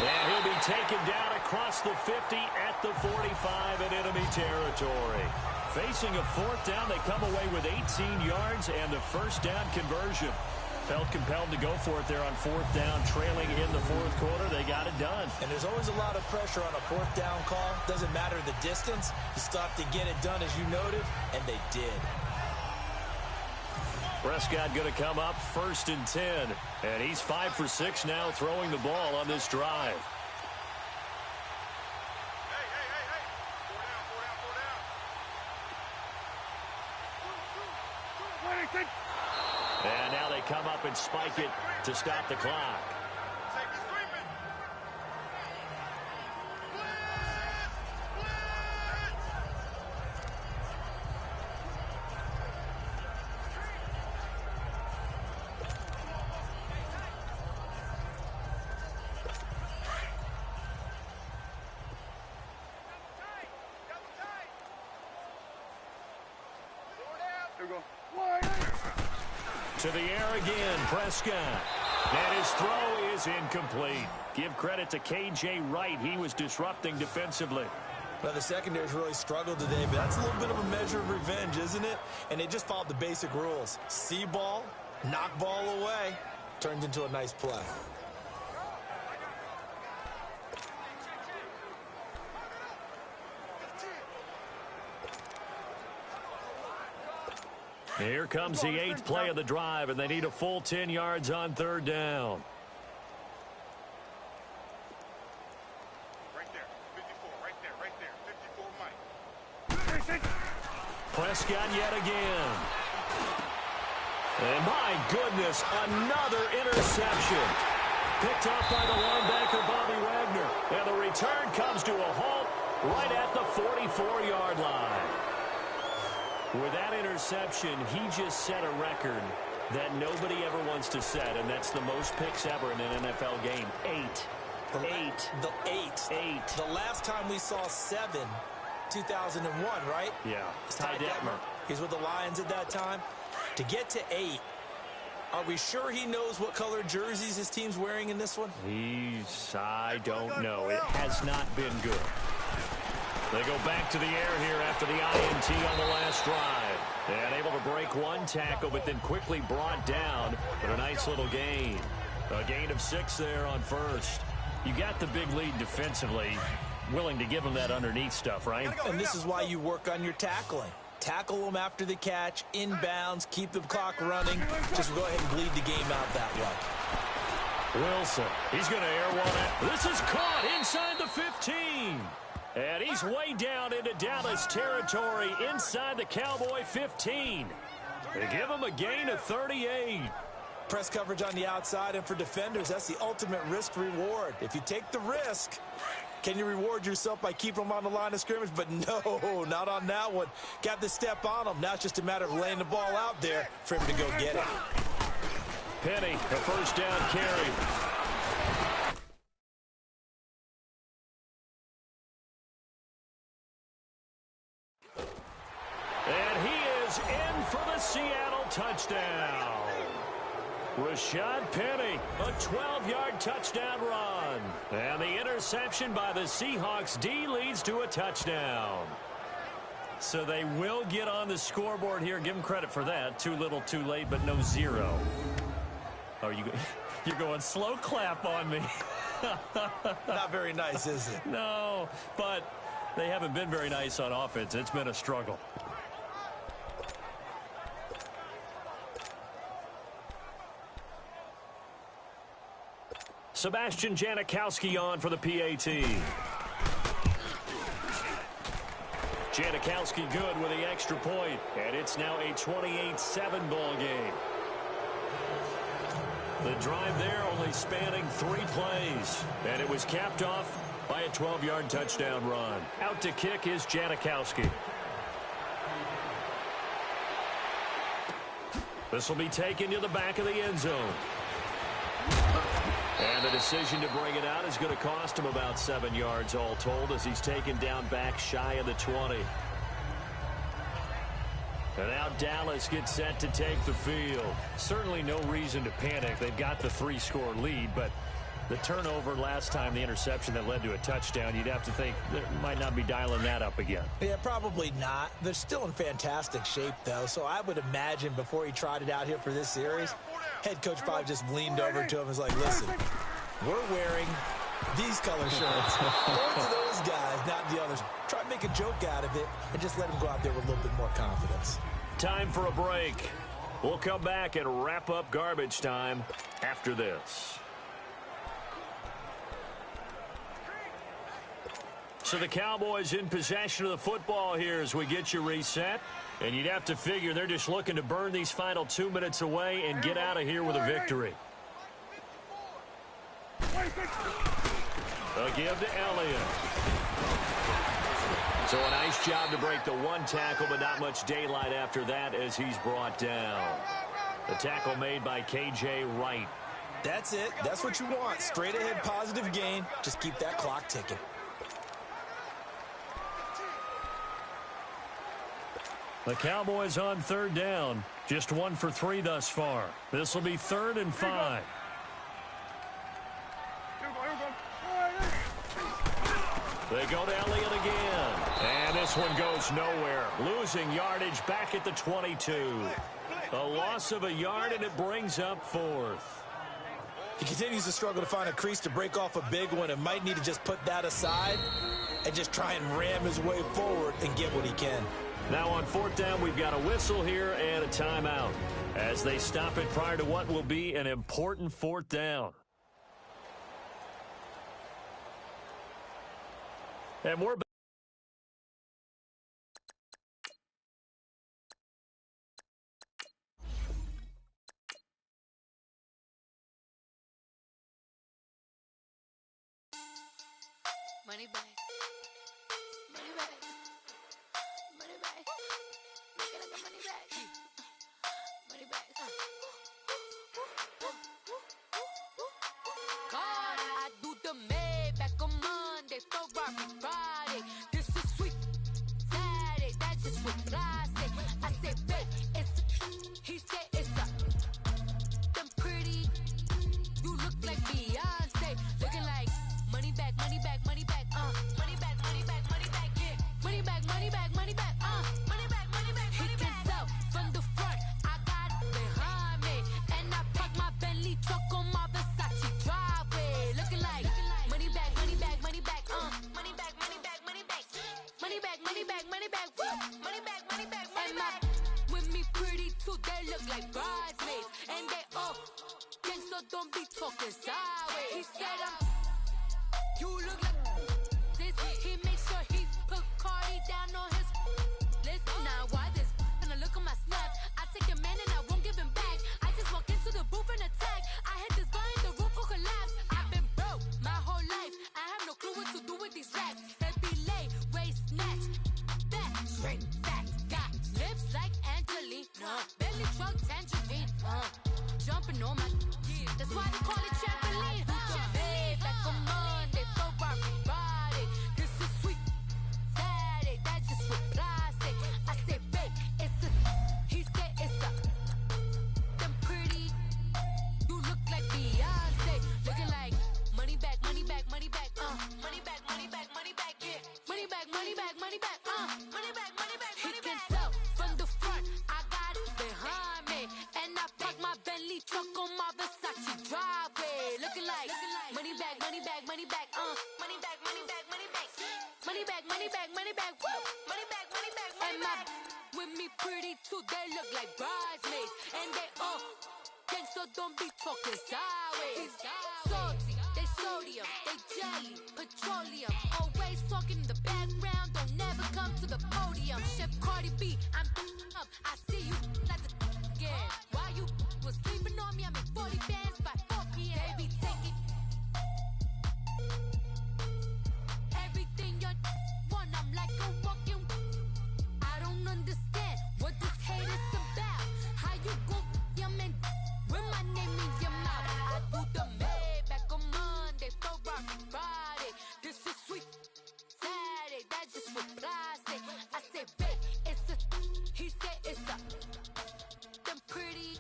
And he'll be taken down across the 50 at the 45 in enemy territory. Facing a 4th down, they come away with 18 yards and the 1st down conversion. Felt compelled to go for it there on 4th down, trailing in the 4th quarter. They got it done. And there's always a lot of pressure on a 4th down call. Doesn't matter the distance. You still have to get it done, as you noted, and they did. Prescott going to come up 1st and 10. And he's 5 for 6 now throwing the ball on this drive. And now they come up and spike it to stop the clock. To the air again, Prescott. And his throw is incomplete. Give credit to K.J. Wright. He was disrupting defensively. Well, the secondary's really struggled today, but that's a little bit of a measure of revenge, isn't it? And they just followed the basic rules. See ball, knock ball away, turned into a nice play. Here comes the 8th play of the drive, and they need a full 10 yards on 3rd down. Prescott yet again. And my goodness, another interception. Picked up by the linebacker, Bobby Wagner. And the return comes to a halt right at the 44-yard line. With that interception, he just set a record that nobody ever wants to set, and that's the most picks ever in an NFL game. Eight. The last time we saw 7, 2001, right? Yeah. Ty Detmer. He's with the Lions at that time. To get to 8, are we sure he knows what color jerseys his team's wearing in this one? I don't know. It has not been good. They go back to the air here after the INT on the last drive. And able to break one tackle, but then quickly brought down. But a nice little gain. A gain of 6 there on first. You got the big lead defensively. Willing to give them that underneath stuff, right? And this is why you work on your tackling. Tackle them after the catch, inbounds, keep the clock running. Just go ahead and bleed the game out that way. Wilson, he's going to air one. This is caught inside the 15. And he's way down into Dallas territory inside the Cowboy 15. They give him a gain of 38. Press coverage on the outside, and for defenders, that's the ultimate risk-reward. If you take the risk, can you reward yourself by keeping them on the line of scrimmage? But no, not on that one. Got to step on them. Now it's just a matter of laying the ball out there for him to go get it. Penny, a first down carry. And he is in for the Seattle touchdown. Rashad Penny, a 12-yard touchdown run. And the interception by the Seahawks D leads to a touchdown. So they will get on the scoreboard here. Give them credit for that. Too little, too late, but no 0. Oh, you're going slow clap on me. Not very nice, is it? No, but they haven't been very nice on offense. It's been a struggle. Sebastian Janikowski on for the PAT. Janikowski good with the extra point, and it's now a 28-7 ball game. The drive there only spanning 3 plays, and it was capped off by a 12-yard touchdown run. Out to kick is Janikowski. This will be taken to the back of the end zone. And the decision to bring it out is going to cost him about 7 yards all told as he's taken down back shy of the 20. And now Dallas gets set to take the field. Certainly no reason to panic. They've got the 3-score lead, but the turnover last time, the interception that led to a touchdown, you'd have to think they might not be dialing that up again. Yeah, probably not. They're still in fantastic shape, though, so I would imagine before he tried it out here for this series, head coach probably just leaned over to him and was like, listen, we're wearing these color shirts. Go to those guys, not the others. Try to make a joke out of it and just let them go out there with a little bit more confidence. Time for a break. We'll come back and wrap up garbage time after this. So the Cowboys in possession of the football here as we get you reset. And you'd have to figure they're just looking to burn these final 2 minutes away and get out of here with a victory. A give to Elliott. So a nice job to break the one tackle, but not much daylight after that as he's brought down. The tackle made by K.J. Wright. That's it. That's what you want. Straight ahead positive gain. Just keep that clock ticking. The Cowboys on 3rd down. Just 1 for 3 thus far. This will be 3rd and 5. They go to Elliott again. And this one goes nowhere. Losing yardage back at the 22. A loss of a yard, and it brings up 4th. He continues to struggle to find a crease to break off a big one and might need to just put that aside and just try and ram his way forward and get what he can. Now on 4th down, we've got a whistle here and a timeout as they stop it prior to what will be an important 4th down. And we're back. money back. Money back. Money back. Make it like a money back. Money back. God, I do the Maybach on Monday, Ferrari Friday. This is sweet Saturday, that's just what I say. I say, babe, it's he said it's a them pretty. You look like Beyonce, looking like money back, money back, money back, money back, money back, money back, yeah, money back, money back, money back, money back, money back. He can tell from the front, I got it behind me, and I park my Bentley truck on my Versace driveway, looking like money back, money back, money back, money back, money back, money back, money back, money back, money back, money back, money back, money back. With me pretty too, they look like bridesmaids, and they all gang, so don't be talking sideways. He said you look like this. He makes sure he put Cardi down on his list. Now why this? Gonna look on my snap. I take a man and I won't give him back. I just walk into the booth and attack. I hit this button, the roof will collapse. I've been broke my whole life. I have no clue what to do with these racks. That be late, waist snatch, back, straight back. Got lips like Angelina, belly truck tangerine, jumping on my. That's why they call it trampoline. Back on Monday, Ferrari Friday. This is sweet Saturday, that's just what I say. I say, babe, it's a. He said it's a. Them pretty. You look like Beyonce, looking like money back, money back, money back, money back, money back, money back, yeah, money back, money back, money back, money back, money back. He can tell from the front, I got it behind me, and I park my Bentley truck on my Versace driveway, looking like money back, money back, money back, money back, money back, money back, money back, money back, money back, woo, money back, money back, money back. With me pretty too, they look like bridesmaids, and they all gang, so don't be talking sideways. Salty, they sodium, they jelly, petroleum, always talking in the background, don't never come to the podium. Chef Cardi B, I'm up, I see you like the again. Why you was sleeping on me? I make 40 bands by 4 p.m. Baby, take it. Everything you want, I'm like a walking. I don't understand what this hate is about. How you go, your man, with my name in your mouth. I do the Maybach on Monday, Ferrari Friday. This is sweet Saturday, that's just what I say. I say, babe, it's a. He said it's a. Them pretty.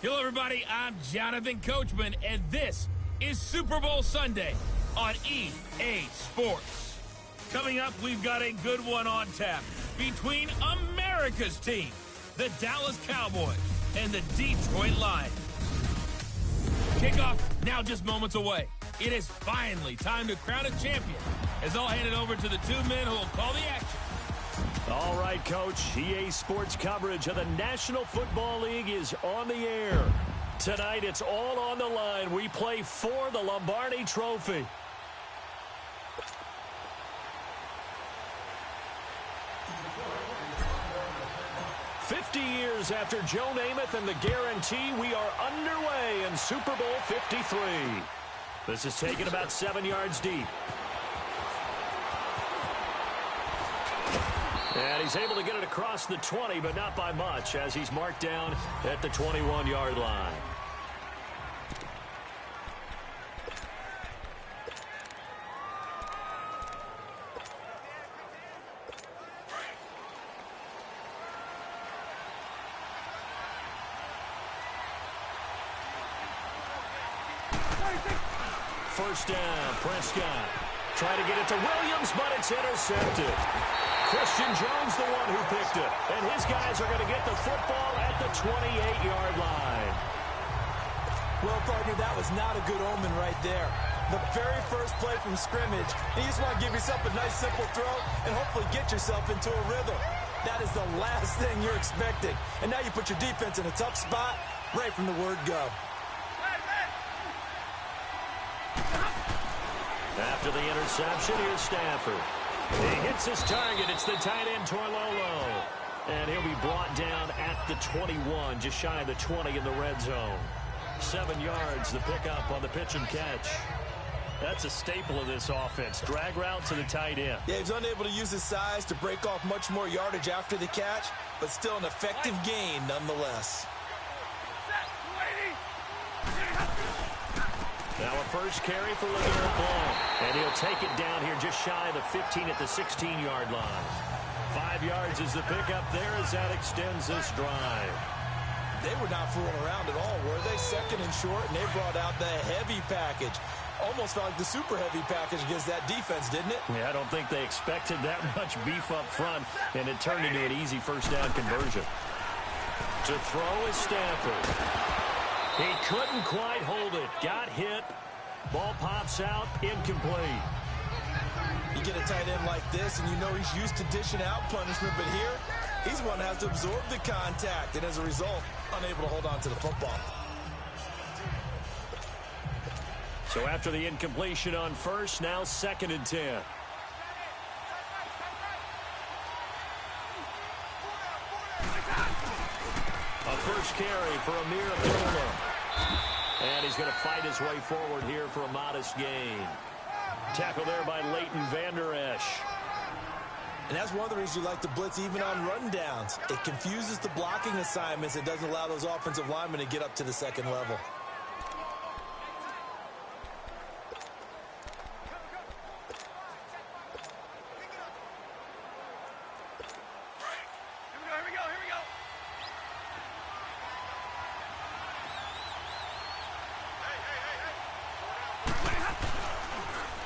Hello, everybody. I'm Jonathan Coachman, and this is Super Bowl Sunday on EA Sports. Coming up, we've got a good one on tap between America's team, the Dallas Cowboys, and the Detroit Lions. Kickoff now just moments away. It is finally time to crown a champion, as I'll hand it over to the two men who will call the action. All right, Coach. EA Sports coverage of the National Football League is on the air. Tonight, it's all on the line. We play for the Lombardi Trophy. Years after Joe Namath and the guarantee, we are underway in Super Bowl 53. This is taken about 7 yards deep. And he's able to get it across the 20, but not by much, as he's marked down at the 21-yard line. First down, Prescott. Trying to get it to Williams, but it's intercepted. Christian Jones, the one who picked it. And his guys are going to get the football at the 28-yard line. Well, partner, that was not a good omen right there. The very first play from scrimmage, you just want to give yourself a nice, simple throw and hopefully get yourself into a rhythm. That is the last thing you're expecting. And now you put your defense in a tough spot right from the word go. After the interception, here's Stafford. He hits his target. It's the tight end, Torlolo. And he'll be brought down at the 21, just shy of the 20 in the red zone. 7 yards, the pickup on the pitch and catch. That's a staple of this offense. Drag route to the tight end. Yeah, he's unable to use his size to break off much more yardage after the catch, but still an effective gain nonetheless. Now a first carry for LeGarrette Blount. And he'll take it down here just shy of the 15 at the 16-yard line. 5 yards is the pickup there as that extends this drive. They were not fooling around at all, were they? Second and short, and they brought out the heavy package. Almost felt like the super heavy package against that defense, didn't it? Yeah, I don't think they expected that much beef up front, and it turned into an easy first down conversion. To throw is Stafford. He couldn't quite hold it. Got hit. Ball pops out. Incomplete. You get a tight end like this, and you know he's used to dishing out punishment, but here, he's one that has to absorb the contact, and as a result, unable to hold on to the football. So after the incompletion on first, now 2nd and 10. A first carry for Amir Abdullah. And he's going to fight his way forward here for a modest gain. Tackle there by Leighton Vander Esch. And that's one of the reasons you like to blitz even on rundowns. It confuses the blocking assignments. It doesn't allow those offensive linemen to get up to the second level.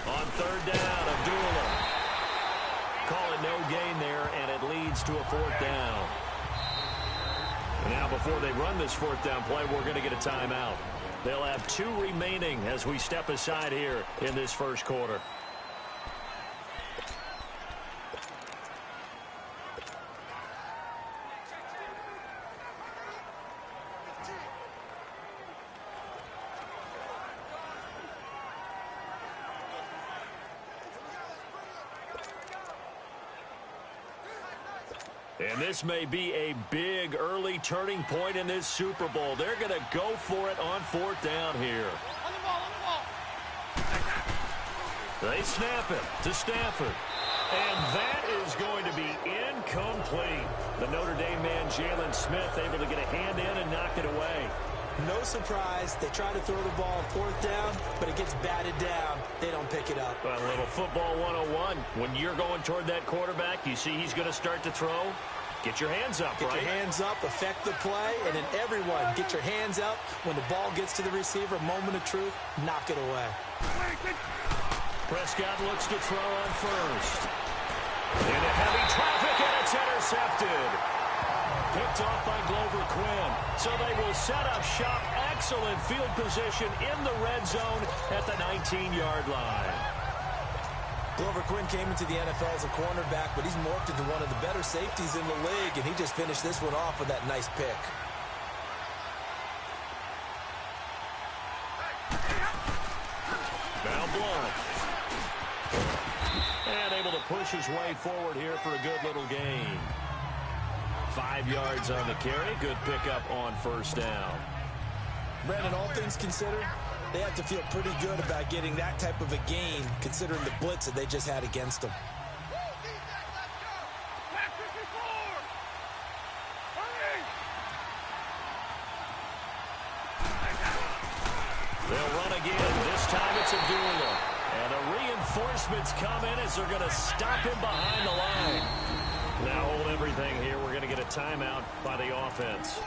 On 3rd down, Abdullah. Call it no gain there, and it leads to a 4th down. And now before they run this 4th down play, we're going to get a timeout. They'll have 2 remaining as we step aside here in this first quarter. And this may be a big early turning point in this Super Bowl. They're going to go for it on 4th down here. On the ball. They snap it to Stafford. And that is going to be incomplete. The Notre Dame man, Jalen Smith, able to get a hand in and knock it away. No surprise. They try to throw the ball on 4th down, but it gets batted down. They don't pick it up. A little football 101. When you're going toward that quarterback, you see he's going to start to throw. Get your hands up, Get right? your hands up, affect the play, and then everyone get your hands up. When the ball gets to the receiver, moment of truth, knock it away. Prescott looks to throw on first. Into heavy traffic, and it's intercepted. Picked off by Glover Quinn. So they will set up shop. Excellent field position in the red zone at the 19-yard line. Glover Quinn came into the NFL as a cornerback, but he's morphed into one of the better safeties in the league, and he just finished this one off with that nice pick. Now Blount. And able to push his way forward here for a good little gain. 5 yards on the carry. Good pickup on 1st down. Brandon, all things considered, they have to feel pretty good about getting that type of a gain, considering the blitz that they just had against them. They'll run again. This time it's Abdullah. And the reinforcements come in as they're going to stop him behind the line. Now hold everything here. We're going to get a timeout by the offense.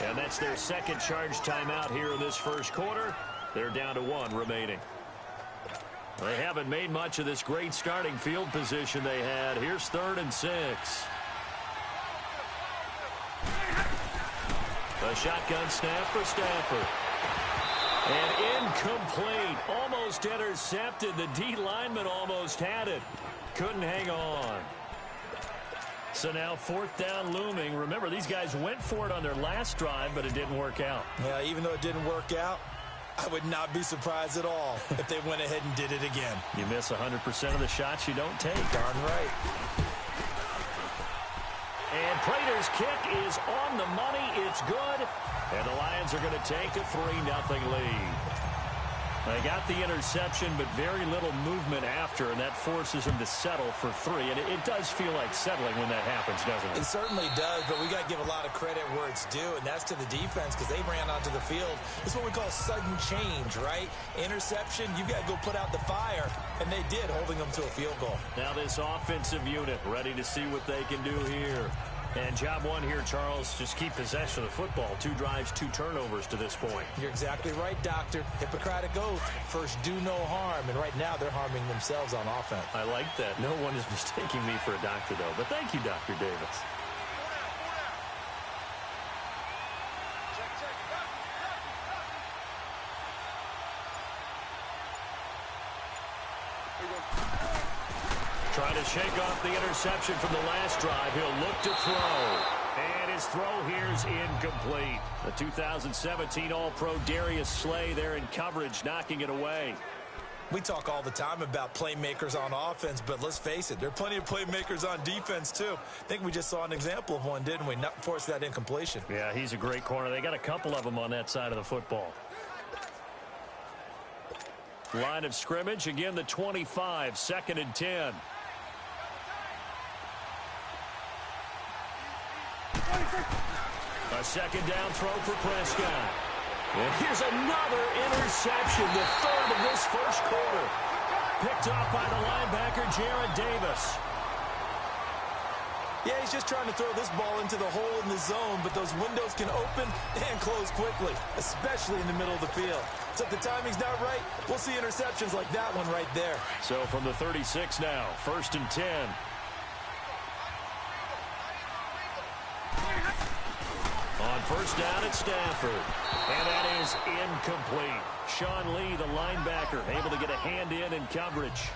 And that's their 2nd charge timeout here in this first quarter. They're down to 1 remaining. They haven't made much of this great starting field position they had. Here's 3rd and 6. A shotgun snap for Stafford. And incomplete. Almost intercepted. The D lineman almost had it. Couldn't hang on. So now 4th down looming. Remember, these guys went for it on their last drive, but it didn't work out. Yeah, even though it didn't work out, I would not be surprised at all if they went ahead and did it again. You miss 100% of the shots you don't take. Darn right. And Prater's kick is on the money. It's good. And the Lions are going to take a 3-0 lead. They got the interception, but very little movement after, and that forces him to settle for 3. And it does feel like settling when that happens, doesn't it? It certainly does, but we got to give a lot of credit where it's due, and that's to the defense because they ran onto the field. It's what we call sudden change, right? Interception, you got to go put out the fire, and they did, holding them to a field goal. Now this offensive unit ready to see what they can do here. And job one here, Charles, just keep possession of the football. 2 drives, 2 turnovers to this point. You're exactly right, Doctor. Hippocratic oath. First, do no harm. And right now, they're harming themselves on offense. I like that. No one is mistaking me for a doctor, though. But thank you, Dr. Davis. Trying to shake off the interception from the last drive. He'll look to throw. And his throw here's incomplete. The 2017 All-Pro Darius Slay there in coverage, knocking it away. We talk all the time about playmakers on offense, but let's face it, there are plenty of playmakers on defense, too. I think we just saw an example of one, didn't we? Not force that incompletion. Yeah, he's a great corner. They got a couple of them on that side of the football. Line of scrimmage, again, the 25, 2nd and 10. A second down throw for Prescott. And here's another interception, the 3rd of this first quarter. Picked off by the linebacker, Jared Davis. Yeah, he's just trying to throw this ball into the hole in the zone, but those windows can open and close quickly, especially in the middle of the field. So if the timing's not right, we'll see interceptions like that one right there. So from the 36 now, 1st and 10. On first down at Stanford. And that is incomplete. Sean Lee, the linebacker, able to get a hand in coverage.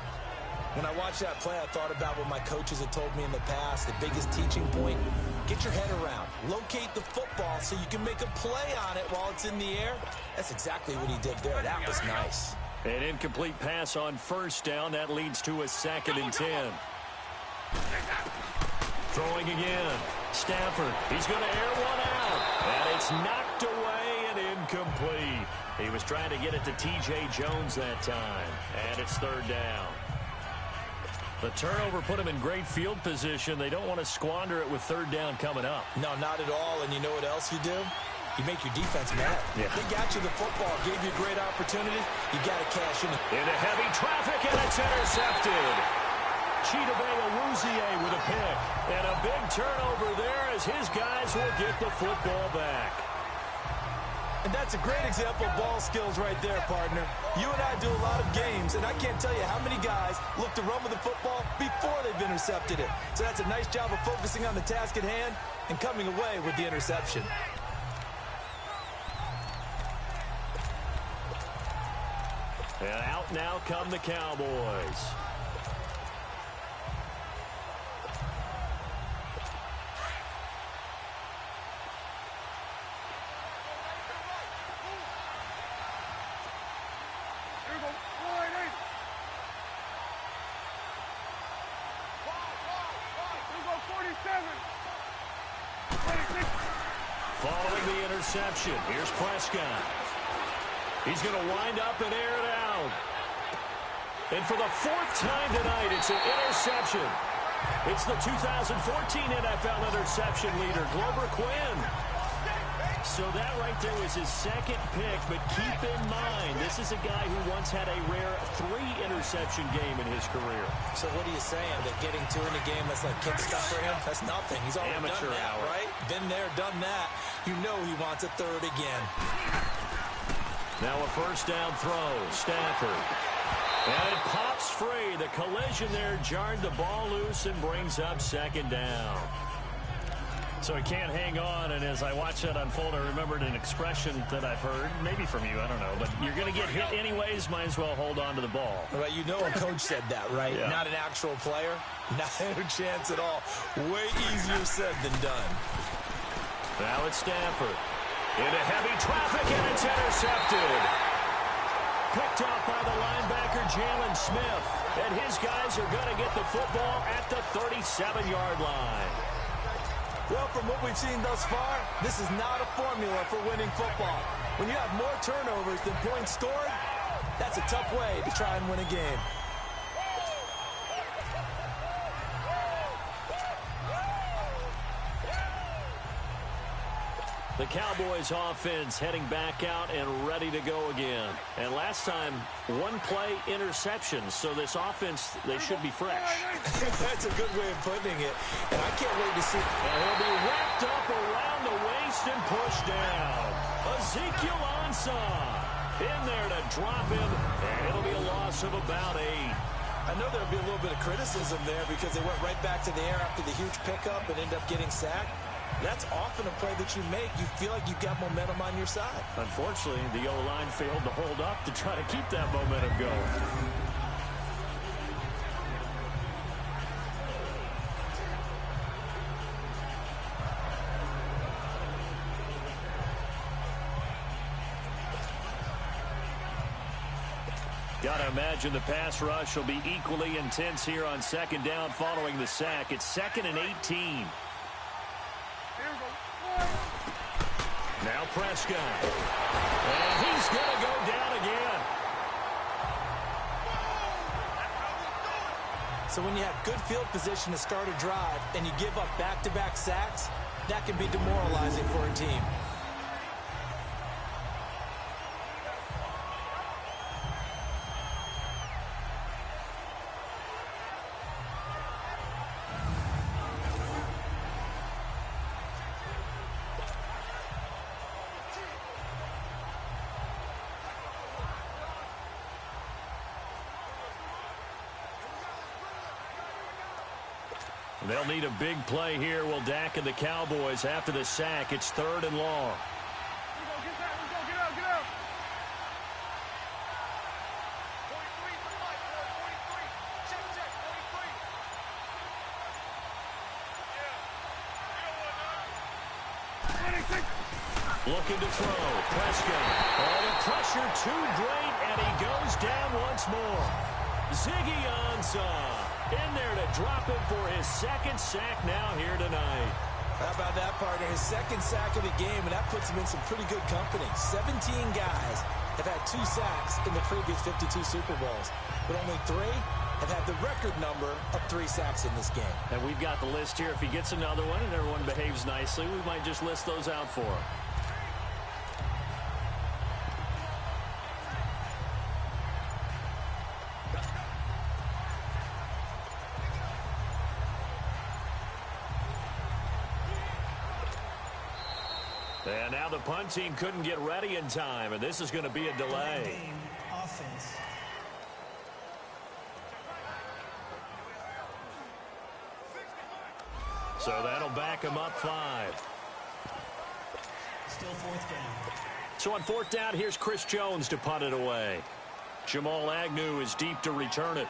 When I watched that play, I thought about what my coaches had told me in the past. The biggest teaching point, get your head around. Locate the football so you can make a play on it while it's in the air. That's exactly what he did there. That was nice. An incomplete pass on first down. That leads to a 2nd and 10. Throwing again. Stafford. He's going to air one out. And it's knocked away and incomplete. He was trying to get it to T.J. Jones that time. And it's 3rd down. The turnover put him in great field position. They don't want to squander it with 3rd down coming up. No, not at all. And you know what else you do? You make your defense mad. Yeah. They got you the football, gave you a great opportunity. You got to cash in. Into heavy traffic, and it's intercepted. Chidobe Awuzie with a pick. And a big turnover there as his guys will get the football back. And that's a great example of ball skills right there, partner. You and I do a lot of games, and I can't tell you how many guys look to run with the football before they've intercepted it. So that's a nice job of focusing on the task at hand and coming away with the interception. And out now come the Cowboys. Following the interception, here's Prescott. He's going to wind up and air it out. And for the 4th time tonight, it's an interception. It's the 2014 NFL interception leader, Glover Quinn. So that right there was his 2nd pick, but keep in mind, this is a guy who once had a rare 3-interception game in his career. So what are you saying? That getting 2 in a game, that's like kick stuff for him? That's nothing. He's already Amateur done that, hour. right? Been there, done that. You know he wants a 3rd again. Now a first down throw, Stafford. And it pops free. The collision there jarred the ball loose and brings up 2nd down. So he can't hang on, and as I watch that unfold, I remembered an expression that I've heard, maybe from you, I don't know, but you're going to get hit anyways, might as well hold on to the ball. Well, you know a coach said that, right? Yeah. Not an actual player. Not a chance at all. Way easier said than done. Now it's Stanford. Into heavy traffic, and it's intercepted. Picked off by the linebacker, Jalen Smith. And his guys are going to get the football at the 37-yard line. Well, from what we've seen thus far, this is not a formula for winning football. When you have more turnovers than points scored, That's a tough way to try and win a game. The Cowboys offense heading back out and ready to go again. And last time, one play interception. So this offense, they should be fresh. That's a good way of putting it. And I can't wait to see. And he'll be wrapped up around the waist and pushed down. Ezekiel Ansah in there to drop him. And it'll be a loss of about 8. I know there'll be a little bit of criticism there because they went right back to the air after the huge pickup and ended up getting sacked. That's often a play that you make. You feel like you've got momentum on your side. Unfortunately, the O-line failed to hold up to try to keep that momentum going. Got to imagine the pass rush will be equally intense here on second down following the sack. It's 2nd and 18. Now Prescott. And he's going to go down again. So when you have good field position to start a drive and you give up back-to-back sacks, that can be demoralizing for a team. They'll need a big play here. Will Dak and the Cowboys after the sack. It's 3rd and long. Get out. 43. Looking to throw. Prescott. Oh, the pressure too great, and he goes down once more. Ziggy Ansah in there to drop him for his 2nd sack now here tonight. How about that, partner? His 2nd sack of the game, and that puts him in some pretty good company. 17 guys have had 2 sacks in the previous 52 Super Bowls, but only 3 have had the record number of 3 sacks in this game. And we've got the list here. If he gets another one and everyone behaves nicely, we might just list those out for him. And now the punt team couldn't get ready in time, and this is going to be a delay. Offense. So that'll back him up 5. Still 4th down. So on 4th down, here's Chris Jones to punt it away. Jamal Agnew is deep to return it.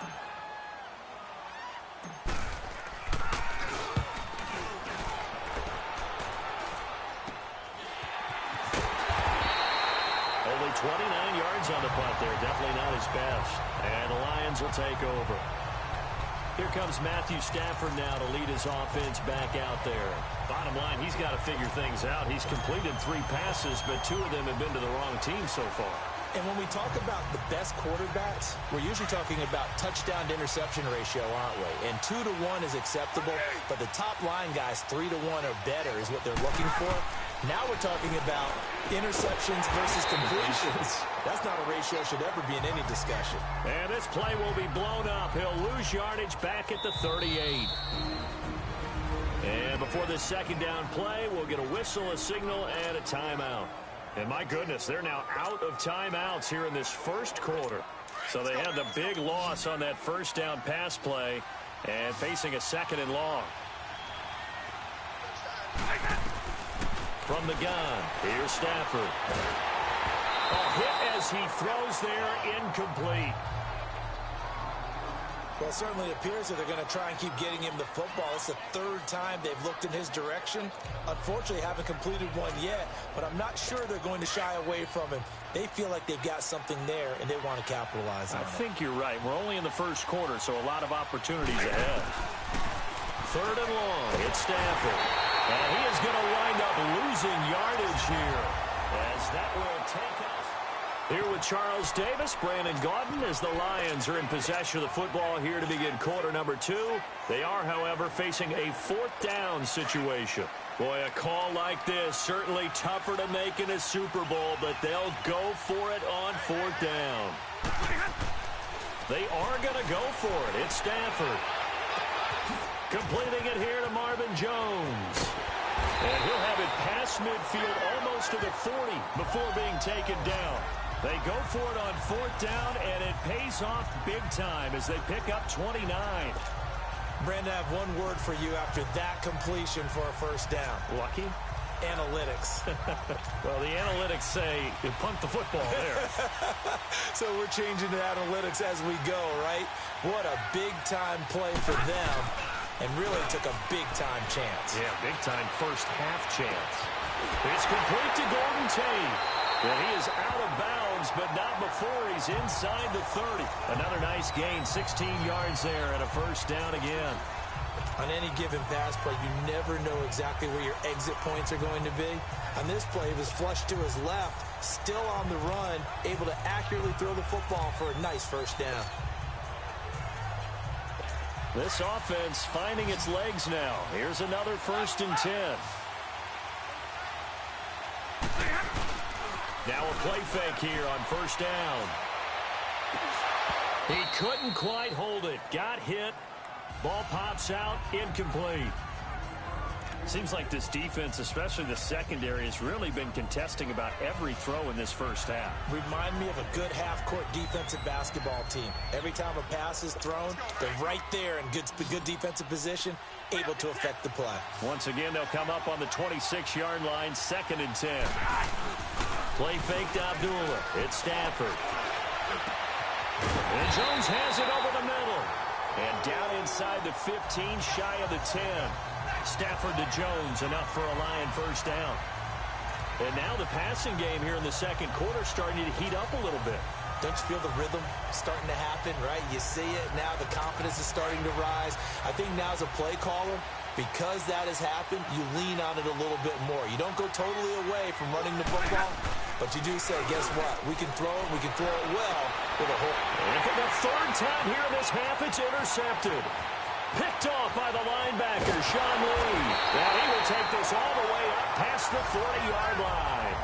Only 29 yards on the punt there. Definitely not his best. And the Lions will take over. Here comes Matthew Stafford now to lead his offense back out there. Bottom line, he's got to figure things out. He's completed 3 passes, but 2 of them have been to the wrong team so far. And when we talk about the best quarterbacks, we're usually talking about touchdown to interception ratio, aren't we? And 2 to 1 is acceptable, but the top line guys 3 to 1 or better is what they're looking for. Now we're talking about interceptions versus completions. That's not a ratio should ever be in any discussion. And this play will be blown up. He'll lose yardage back at the 38. And before this 2nd down play, we'll get a whistle, a signal, and a timeout. And my goodness, they're now out of timeouts here in this 1st quarter. So they had the big loss on that 1st down pass play and facing a 2nd and long. From the gun, here's Stafford. A hit as he throws there, incomplete. Well, it certainly appears that they're going to try and keep getting him the football. It's the 3rd time they've looked in his direction. Unfortunately, haven't completed one yet, but I'm not sure they're going to shy away from him. They feel like they've got something there, and they want to capitalize on it. I think you're right. We're only in the 1st quarter, so a lot of opportunities ahead. 3rd and long. It's Stafford. And he is going to wind up losing yardage here, as that will take us. Here with Charles Davis, Brandon Gaudin, as the Lions are in possession of the football here to begin quarter number 2. They are, however, facing a 4th down situation. Boy, a call like this, certainly tougher to make in a Super Bowl, but they'll go for it on 4th down. They are going to go for it. It's Stafford. Completing it here to Marvin Jones. And he'll have it past midfield almost to the 40 before being taken down. They go for it on 4th down, and it pays off big time as they pick up 29. Brandon, I have one word for you after that completion for a first down. Lucky? Analytics. Well, the analytics say you punt the football there. So we're changing to analytics as we go, right? What a big-time play for them, and really took a big-time chance. Yeah, big-time first half chance. It's complete to Golden Tate. And he is out of bounds, but not before he's inside the 30. Another nice gain, 16 yards there, and a first down again. On any given pass play, you never know exactly where your exit points are going to be. On this play, it was flushed to his left, still on the run, able to accurately throw the football for a nice first down. This offense finding its legs now. Here's another 1st and 10. Now a play fake here on 1st down. He couldn't quite hold it. Got hit. Ball pops out. Incomplete. Seems like this defense, especially the secondary, has really been contesting about every throw in this first half. Remind me of a good half-court defensive basketball team. Every time a pass is thrown, they're right there in good defensive position, able to affect the play. Once again, they'll come up on the 26-yard line, 2nd and 10. Play fake to Abdullah. It's Stafford. And Jones has it over the middle. And down inside the 15, shy of the 10. Stafford to Jones, enough for a Lion first down. And now the passing game here in the second quarter starting to heat up a little bit. Don't you feel the rhythm starting to happen, right? You see it now, the confidence is starting to rise. I think now as a play caller, because that has happened, you lean on it a little bit more. You don't go totally away from running the football, but you do say, guess what? We can throw it well with a hook. And for the 3rd time here in this half, it's intercepted. Picked off by the linebacker, Sean Lee. And he will take this all the way up past the 40-yard line.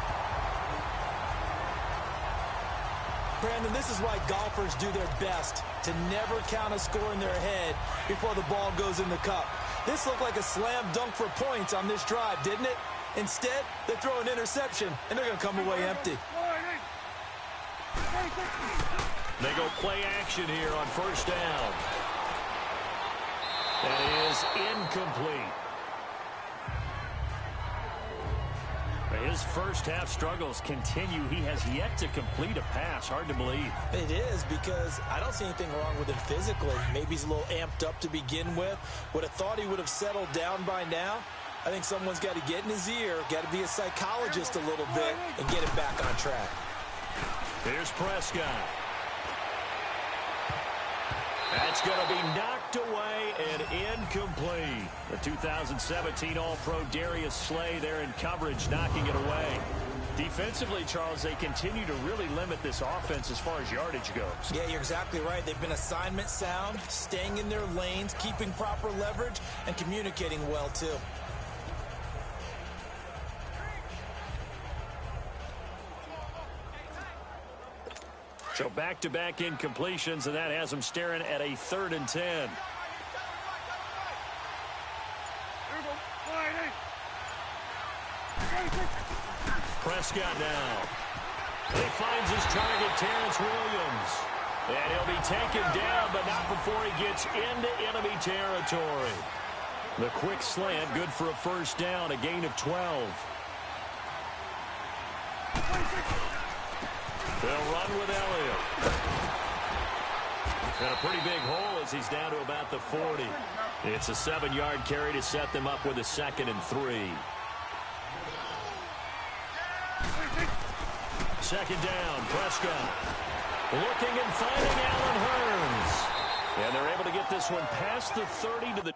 Brandon, this is why golfers do their best to never count a score in their head before the ball goes in the cup. This looked like a slam dunk for points on this drive, didn't it? Instead, they throw an interception, and they're going to come away empty. They go play action here on 1st down. That is incomplete. His first half struggles continue. He has yet to complete a pass. Hard to believe. It is, because I don't see anything wrong with him physically. Maybe he's a little amped up to begin with. Would have thought he would have settled down by now. I think someone's got to get in his ear, got to be a psychologist a little bit, and get him back on track. Here's Prescott. That's going to be knocked away and incomplete. The 2017 All-Pro Darius Slay there in coverage, knocking it away. Defensively, Charles, they continue to really limit this offense as far as yardage goes. Yeah, you're exactly right. They've been assignment sound, staying in their lanes, keeping proper leverage, and communicating well, too. So back-to-back incompletions, and that has them staring at a 3rd and 10. Prescott now. He finds his target, Terrence Williams. And he'll be taken down, but not before he gets into enemy territory. The quick slant, good for a first down, a gain of 12. They'll run with Elliott. And a pretty big hole as he's down to about the 40. It's a 7-yard carry to set them up with a 2nd and 3. 2nd down, Prescott. Looking and finding Allen Hurns. And they're able to get this one past the 30 to the